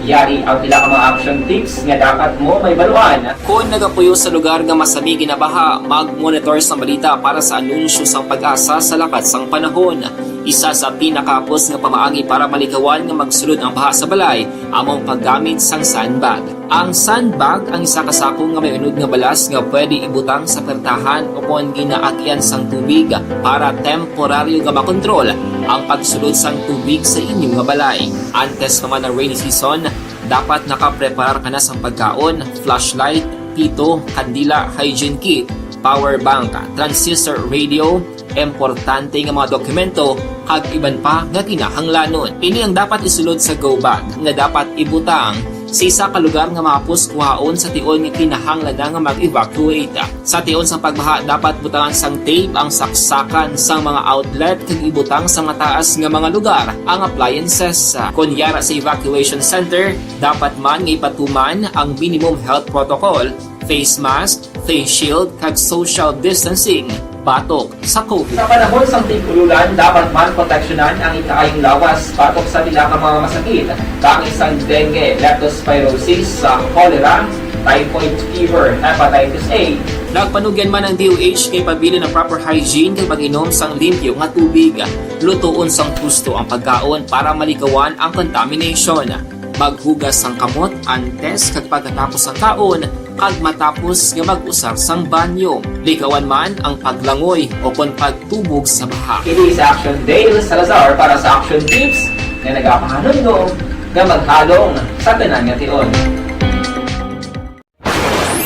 Yari ang pila ka mga action tips nga dapat mo may baluan. Kung nagapuyo sa lugar nga masabi ginabaha, mag-monitor sa balita para sa anunsyo sang pag-asa sa lakat sang panahon. Isa sa pinakapos nga pamaagi para malikawan nga magsulod ang baha sa balay, among paggamit sang sandbag. Ang sandbag ang isa kasakong nga may unod nga balas nga pwede ibutang sa pertahan o kung ginaakyan sang tubig para temporaryo nga makontrol ang pagsulod sang tubig sa inyong nga balay. Antes naman ng rainy season, dapat nakapreparar ka na sang pagkaon, flashlight, pito, kandila, hygiene kit, power bank, transistor radio, importante nga mga dokumento kag iban pa nga kinahanglanon. Ini ang dapat isulod sa go bag nga dapat ibutang sa isa ka lugar nga mapus kuhaon sa tion nga kinahanglan nga mag-evacuate. Sa tion sa pagbaha dapat butangan sang tape ang saksakan sang mga outlet kag ibutang sa mataas nga mga lugar ang appliances. Kunyara sa evacuation center, dapat man nga ipatuman ang minimum health protocol, face mask, face shield kag social distancing batok sa COVID. Sa panahon sa tig-ululan, dapat man proteksyonan ang ikaayong lawas batok sa pila ka mga masakit, kang isang dengue, leptospirosis, cholera, typhoid fever, hepatitis A. Nagpanugyan man ang DOH kay pabili ng proper hygiene kay pag-inom sang limpyo nga tubig. Lutuon sang gusto ang pagkaon para malikawan ang contamination. Maghugas sang kamot antes kag pagkatapos ang kaon kag matapos nga mag-usar sang banyo. Likawan man ang paglangoy o kon pagtubog sa baha. Kini sa Action Dale Salazar para sa Action Tips nga nagapahanundong nga maghalong sa tanan nga tion.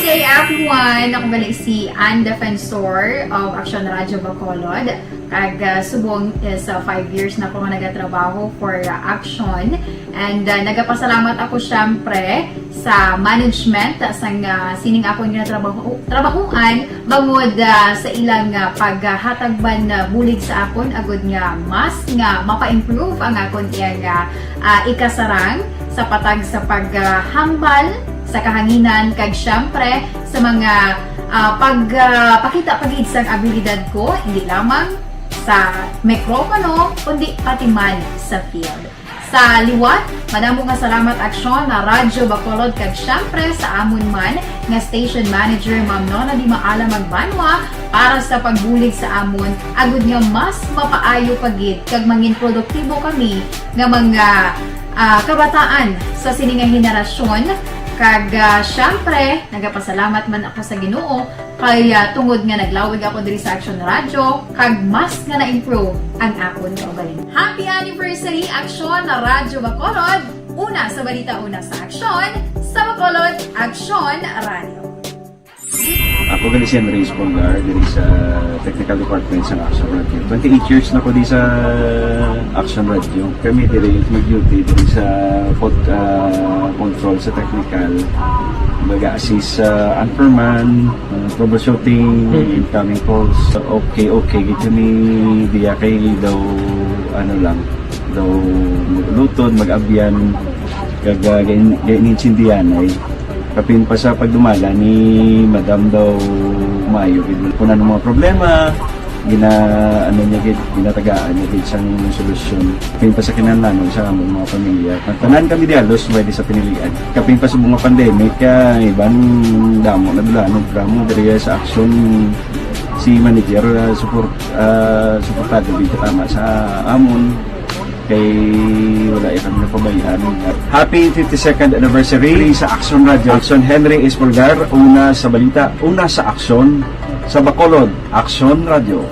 Good day everyone! Ako balik si Ann Defensor of Action Radio Bacolod. Kag subong is 5 years na ako nga nagatrabaho for Action. And nagapasalamat ako syempre sa management sang sining ako nga trabahuan bangod sa ilang paghatagban bulig sa akon agud nga mas nga mapa-improve ang akon iyang ikasarang sa patag sa paghambal sa kahanginan kag syempre sa mga pagpakita pagid sa abilidad ko hindi lamang sa mikropono kundi pati man sa field. Sa liwat, madamo nga salamat aksyon na Radyo Bacolod kag syempre sa amon man nga station manager Ma'am Nona Di Maala Magbanwa para sa pagbulig sa amon agud nga mas mapaayo pagid kag mangin produktibo kami nga mga kabataan sa sininga henerasyon. Kag syempre, nagapasalamat man ako sa Ginoo kay tungod nga naglawig ako diri sa Action Radio kag mas nga na-improve ang akon kaugalingon. Happy anniversary Action na Radyo Bacolod! Una sa balita, una sa Action, sa Bacolod Action Radio. Ako gali si Andres Polgar diri sa Technical Department sa Action Radio. 28 years na ko di sa Action Radio. Kami diri mag-duty diri sa control sa technical. Mag-assist sa anchorman, troubleshooting, incoming calls. Okay, gito ni diya kay daw daw maglutod, mag-abyan, ganinsindihan ay kapin pa sa pagdumala ni Madam daw Mayo kung ano mga problema ginatagaan niya isang solusyon kapin pa sa kinahanglan sa among mga pamilya tanan kami dialos pwede sa pinilian kapin pa sa mga pandemic ibang damo na dulanog dramo diri sa action si manager suportado dito tama sa amon kay wala kami napabayaan. Happy 52nd anniversary sa Action Radio. Action Henry Espolgar, una sa balita, una sa aksyon sa Bacolod, Action Radio.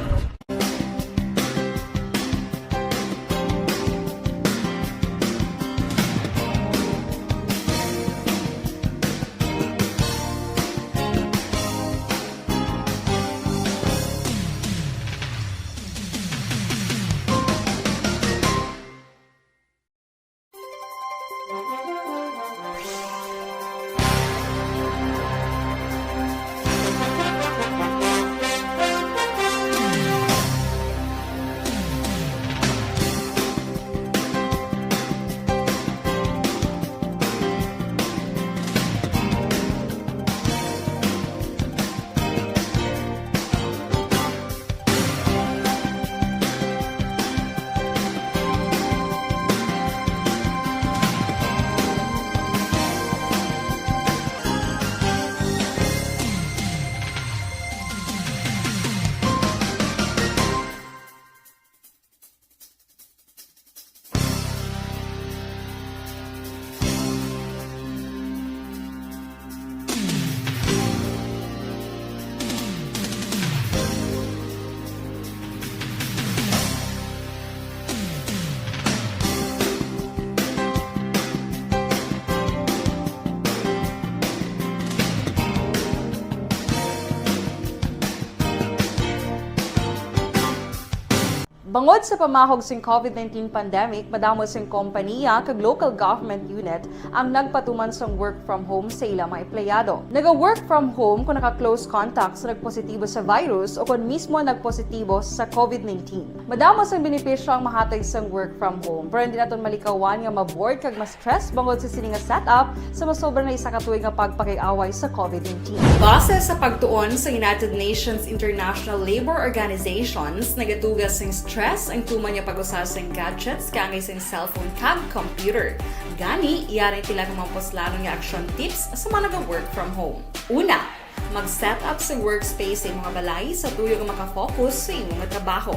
Bangod sa pamahog sing COVID-19 pandemic, madamo sing kompanya kag local government unit ang nagpatuman sang work from home sa ilang mga empleyado. Naga-work from home kung naka-close contact sa nagpositibo sa virus o kung mismo nagpositibo sa COVID-19. Madamo sang benepisyo ang mahatag sang work from home, pero hindi naton malikawan nga maboard kag ma-stress bangod sa sini nga setup sa masobra na isa ka tuig nga pagpakiaway sa COVID-19. Base sa pagtuon sa United Nations International Labour Organizations, nagatugas sing stress ang tuman niya pag-usas ng gadgets kangay sa cellphone kag computer. Gani, iyaring tila ng mga poslanong nga action tips sa mga nag-work from home. Una, mag-set up sa workspace sa mga balay sa tuyo nga makafocus sa imong trabaho.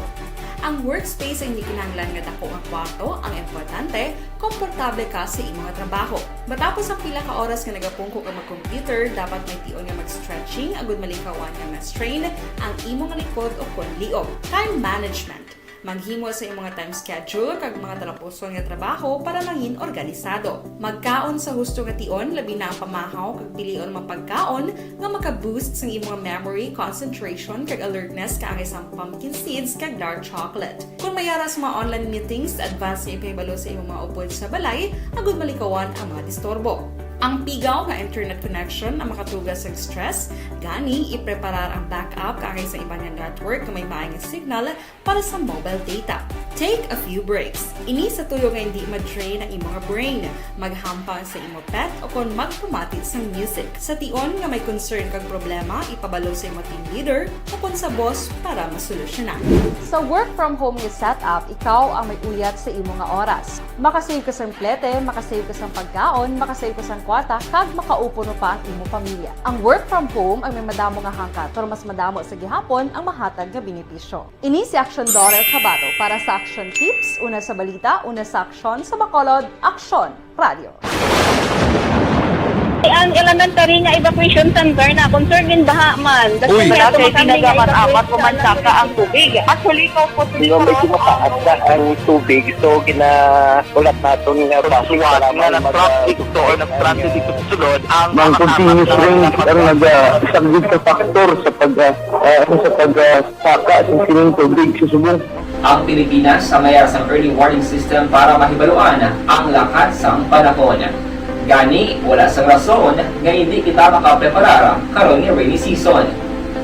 Ang workspace ay hindi kinahanglan nga dako ang kwarto, ang importante, komportable ka sa imong trabaho. Matapos ang pila ka oras nga nagapungko ka mag-computer, dapat may tion nga mag-stretching agud malikawan nga ma-strain ang imong likod o konliog. Time management. Maghimo sa imong time schedule kag mga talapuson nga trabaho para mangin organisado. Magkaon sa husto nga tion, labi na ang pamahaw kag pilion mapagkaon nga maka-boost sa imong memory, concentration kag alertness kaangay sa pumpkin seeds kag dark chocolate. Kung mayaras mga online meetings, advance nga ipahibalo sa imong mga upod sa balay, agud malikawan ang mga disturbo. Ang pigaw nga internet connection ang makatugas sa stress, gani ipreparar ang backup kaagay sa ibang nga network na may maayong signal para sa mobile data. Take a few breaks. Ini sa tuyo nga hindi ma-drain ang imong brain, maghampang sa imo pet o kon magpumatit sa music. Sa tion nga may concern kag problema, ipabalo sa imo team leader o kon sa boss para masolusyonan. Sa work from home nga setup, ikaw ang may uyat sa imo nga oras. Makasave ka sa plete, makasave ka sa pagkaon, makasave ka sa kwarta, kag makaupo no pa ang imo pamilya. Ang work from home ay may madamo nga hangkat, pero mas madamo sa gihapon ang mahatag nga benepisyo. Ini si Action Dorel Cabato para sa Action Tips, una sa balita, una sa aksyon sa Bacolod, Action Radio. Ang elementary nga evacuation center na concern din baha man. Uy, kasi pinagamat-amat pumansaka ang tubig. Actually, ko po Hindi mo medyo mataas na ang tubig. So, ulat natin nga basuhan nga ng traffic to or ng-traffic dito sa sulod. Ang continuous rain ang isang good factor sa pagsaka at sining tubig sa subong. Ang Pilipinas sa mayroon sa early warning system para mahibaluan ang lakas ng panahon. Gani, wala sa rason nga hindi kita makapreparar karon ni rainy season.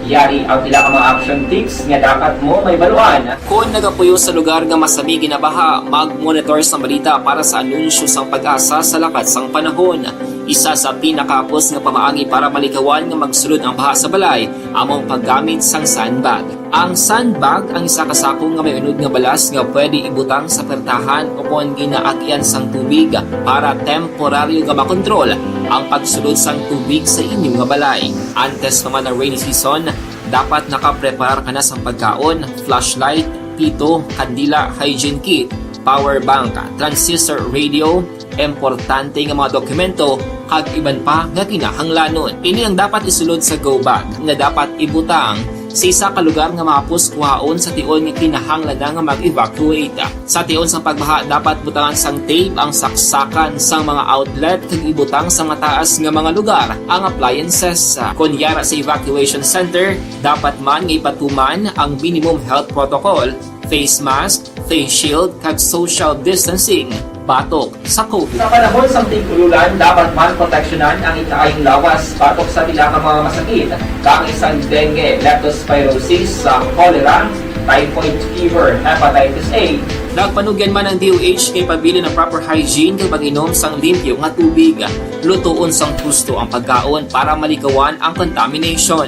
Yari ang pila ka mga action tips nga dapat mo may baluan. Kung nagapuyo sa lugar nga masabi ginabaha, mag-monitor sa balita para sa anunsyo sang pag-asa sa lakas sang panahon. Isa sa pinakapos nga pamaagi para malikawan nga magsulod ang baha sa balay, among paggamit sang sandbag. Ang sandbag ang isa kasakong nga may unod nga balas nga pwede ibutang sa pertahan o kung ginaagyan sang tubig para temporaryo nga makontrol ang pagsulod sang tubig sa inyong nga balay. Antes naman ng rainy season, dapat nakaprepare ka na sa pagkaon, flashlight, pito, kandila, hygiene kit, power bank, transistor radio, importante nga mga dokumento, kag iban pa nga kinahanglanon. Ini ang dapat isulod sa go bag nga dapat ibutang sa isa ka lugar nga mapus kuhaon sa tion nga kinahanglan nga mag-evacuate. Sa tion sa pagbaha dapat butangan sang tape ang saksakan sang mga outlet kag ibutang sa mataas nga mga lugar ang appliances. Kunyara sa evacuation center, dapat man nga ipatuman ang minimum health protocol, face mask, face shield kag social distancing batok sa COVID. Sa panahon sa tigululan, dapat man proteksyonan ang ikaayong lawas batok sa pila ka mga masakit, kang isang dengue, leptospirosis, cholera, typhoid fever, hepatitis A. Nagpanugyan man ang DOH kay pabili ng proper hygiene kay pag-inom sang limpyo nga tubig. Lutuon sang gusto ang pagkaon para malikawan ang contamination.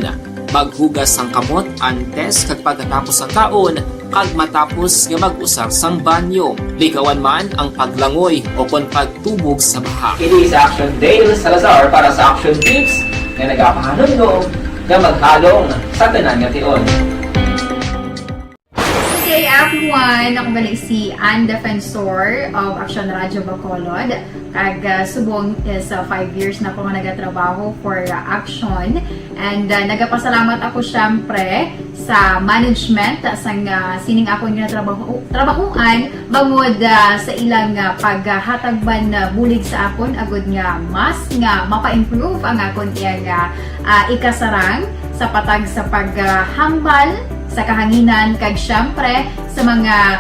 Maghugas sang kamot antes kag pagkatapos ang kaon, kag matapos nga mag-usar sang banyo. Likawan man ang paglangoy o kon pagtubog sa baha. It is Action Dale Salazar para sa Action Tips nga nagapahanundong nga maghalong sa tanan nga tion. Good day everyone! Ako balik si Ann Defensor of Action Radio Bacolod. Kag subong is 5 years na ako nga nagatrabaho for Action. And nagapasalamat ako syempre sa management sang sining ako nga trabahuan bangod sa ilang paghatagban bulig sa akon agud nga mas nga mapa-improve ang akon iyang ikasarang sa patag sa paghambal sa kahanginan kag syempre sa mga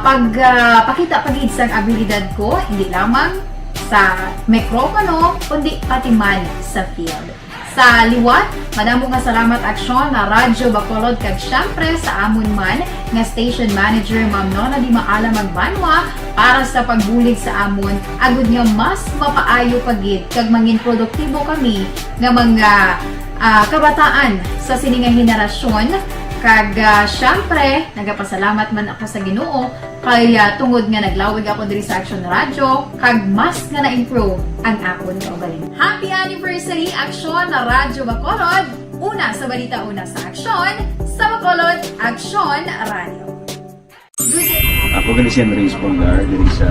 pagpakita pagid sang abilidad ko hindi lamang sa mikropono kundi pati man sa field. Sa liwat, madamo nga salamat Aksyon na Radyo Bacolod kag syempre sa amon man nga station manager Ma'am Nona Di Maala Magbanwa para sa pagbulig sa amon agud nga mas mapaayo pagid kag mangin produktibo kami nga mga kabataan sa sining nga henerasyon. Kag syempre, nagapasalamat man ako sa Ginoo kay tungod nga naglawig ako diri sa Action Radio kag mas nga na-improve ang akon kaugalingon. Happy anniversary Action na Radyo Bacolod! Una sa balita, una sa aksyon, sa Bacolod, Action Radio. Good day! Ako gali si Henry Espolgar diri sa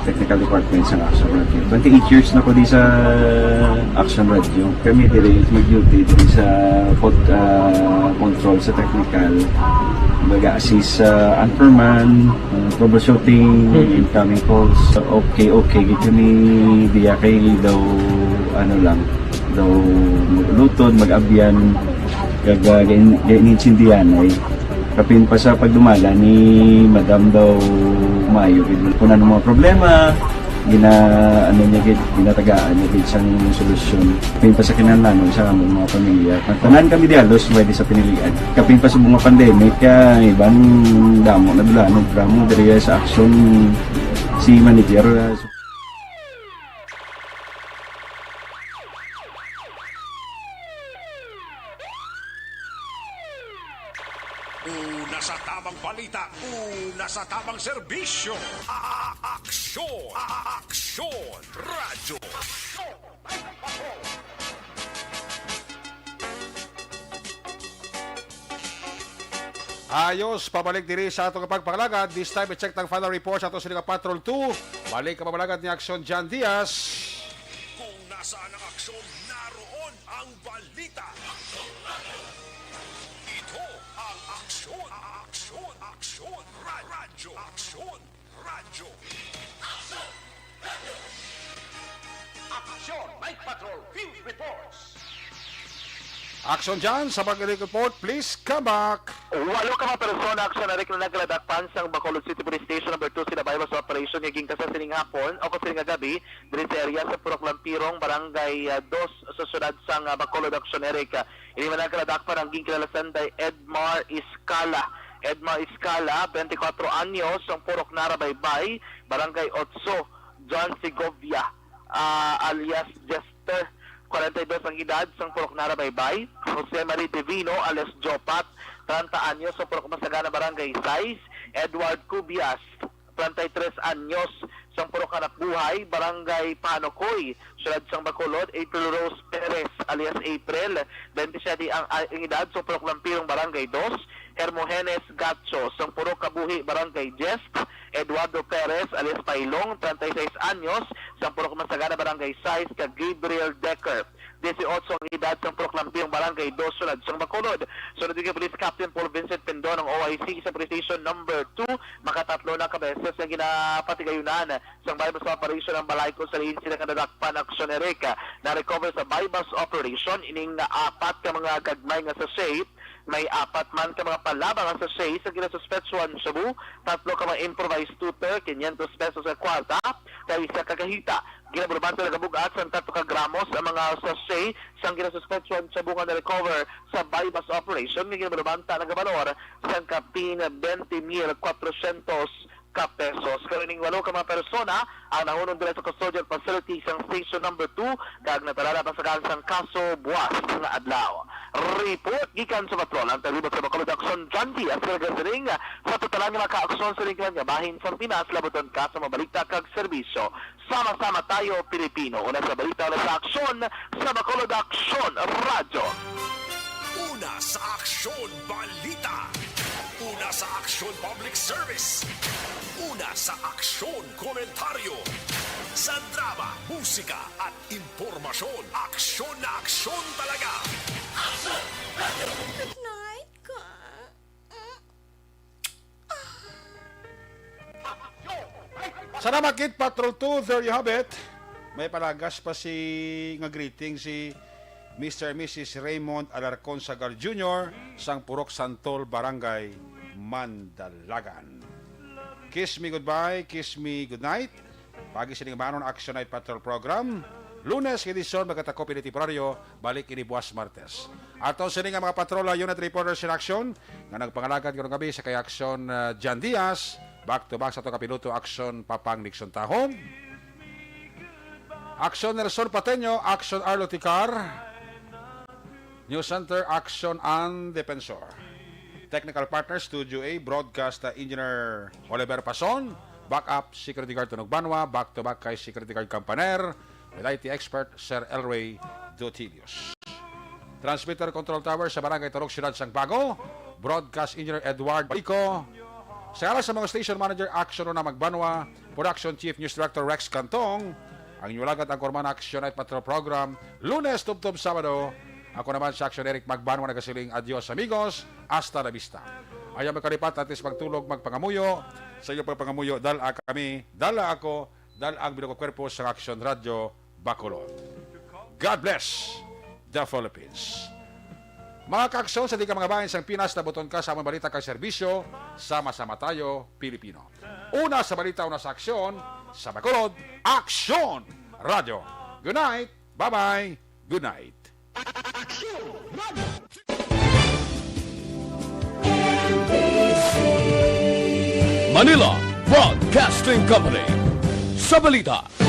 Technical Department sa Action Radio. 28 years na ko di sa Action Radio. Kami diri mag-duty diri sa control sa technical. Mag-assist sa anchorman, troubleshooting, incoming calls. Okay. Gito ni diya kay daw daw lutod, mag-abyan, ganinsindihan ay kapin pa sa pagdumala ni Madam daw Mayo. Kung ano mga problema, ano niya gid, ginatagaan niya gid siyang solusyon. Kapin pa sa kinahanglan sa among mga pamilya. Tanan kami dialos pwede sa pinilian. Kapin pa sa mga pandemic ibang damo na dula drama diri sa action si manager. Una sa tamang balita, una sa tamang serbisyo. Aksyon! Aksyon! Radyo! Ayos, pabalik diri sa atong pagpangalagan. This time, i-check ng final report sa atong Silinga Patrol 2. Balik ka pabalagan ni Aksyon John Diaz. Kung nasaan ang aksyon, naroon ang balita. Ito ang aksyon, aksyon, aksyon, radyo, aksyon, radyo. Aksyon, Night Patrol, Field Reports. Aksyon John, sa pag-report, please come back. Walo ka mga persona aksyon na rin na nagladakpan sa Bacolod City Police Station number 2 sila bayo sa operation ngaging kasasining hapon o kasining gabi diri sa area sa Purok Lampirong barangay 2 sa syudad sang Bacolod Action Eric. Ini man nagladakpan ang ginkalalasan day Edmar Iscala. Edmar Iscala, 24 anyos, ang Purok Narabaybay, barangay 8, John Segovia, alias Jester. 42 ang edad sa Purok Narabaybay. Jose Marie Divino alias Jopat, 30 anyos sa Purok Masagana Barangay 6. Edward Cubias, 33 anyos sa Purok Hanapbuhay Barangay Panokoy, Syudad sang Bacolod. April Rose Perez alias April, 27 ang edad sa Purok Lampirong Barangay 2. Hermogenes Gacho sa Purok Kabuhi Barangay Jest. Eduardo Perez alias Pailong, 36 anyos sa Purok Masagana Barangay 6. Kag Gabriel Decker, 18 ang edad sa Purok Lampirong Barangay 2, Syudad sang Bacolod. Sunod din Police Captain Paul Vincent Pendon ng OIC sa Police Station number 2. Makatatlo na kabeses na ginapatigayunan sa bypass operation ng Balayco sa liin sila kanadakpan aksyon Erika na recover sa bypass operation ining na 4 ka mga gagmay nga sa shape. May 4 man ka mga palabang sa shay sa ginasuspetsuan Cebu, 3 ka mga improvised tutor, 500 pesos sa kwarta, kay isa kakahita. Ginaburbante na kabugat sa 3 ka gramos ang mga sachet sa ginasuspetsuan Cebu nga na-recover sa bypass operation. Ginaburbante na kabalor sa kapin 20,400 ka pesos. Karining 8 ka mga persona ang nahunong dila sa custodial facility sa station number 2 kag natalala pa sa kansang kaso buwas nga adlaw. Report gikan sa patrol ang talibot sa Bacolod Action John Diaz Sergazering sa totalan nga ka-aksyon sa lingkuran nga bahin sa Pinas labuton ka sa mabalita kag serbisyo. Sama-sama tayo Pilipino. Una sa balita ulit sa aksyon sa Bacolod Action Radyo. Una sa aksyon balita. Una sa aksyon public service. Una sa aksyon komentaryo. Sa drama, musika at impormasyon. Aksyon na aksyon talaga. Good night, ka. Salamat kit Patrol 2, there you have it. May palagas pa nga greeting si Mr. and Mrs. Raymond Alarcon Sagar Jr. sang Purok Santol, Barangay Mandalagan. Kiss me goodbye, kiss me goodnight. Pagi sining manon Action Night Patrol Program. Lunes, edisyon, magkatako pinitiporaryo, balik ini buwas Martes. Ato sining mga patrola unit reporters in action, nga nagpangalagan karong gabi sa kay Action John Diaz, back to back sa to kapiloto Action Papang Nixon Tahon, Action Nelson Pateño, Action Arlo Ticar, News Center, Action and Defensor. Technical Partner, Studio A, Broadcast Engineer Oliver Pason, Backup Security Guard Tunog Banwa, back-to-back kay Security Guard Campaner, with IT Expert Sir Elray Dotilios. Transmitter Control Tower sa Barangay Tarok, Syudad sang Bago, Broadcast Engineer Edward Balico, sa alas sa mga Station Manager, Action Rona Magbanwa, Production Chief News Director Rex Cantong, ang inyulagat ang Korman Action Night Patrol Program, Lunes, Tubtob, Sabado. Ako naman sa Action Eric Magbanwa, nagasiling adios amigos, hasta la vista. Ayaw magkaripat atis magtulog, magpangamuyo, sa iyo pagpangamuyo, dala kami, dala ako, dala ang binuko kwerpo sa Action Radio Bacolod. God bless the Philippines. Mga kaaksyon sa di ka mga bayan sang Pinas na buton ka sa mga balita kag serbisyo, sama-sama tayo, Pilipino. Una sa balita, una sa aksyon, sa Bacolod, Aksyon Radio. Good night, bye-bye, good night. Manila Broadcasting Company. Sa balita.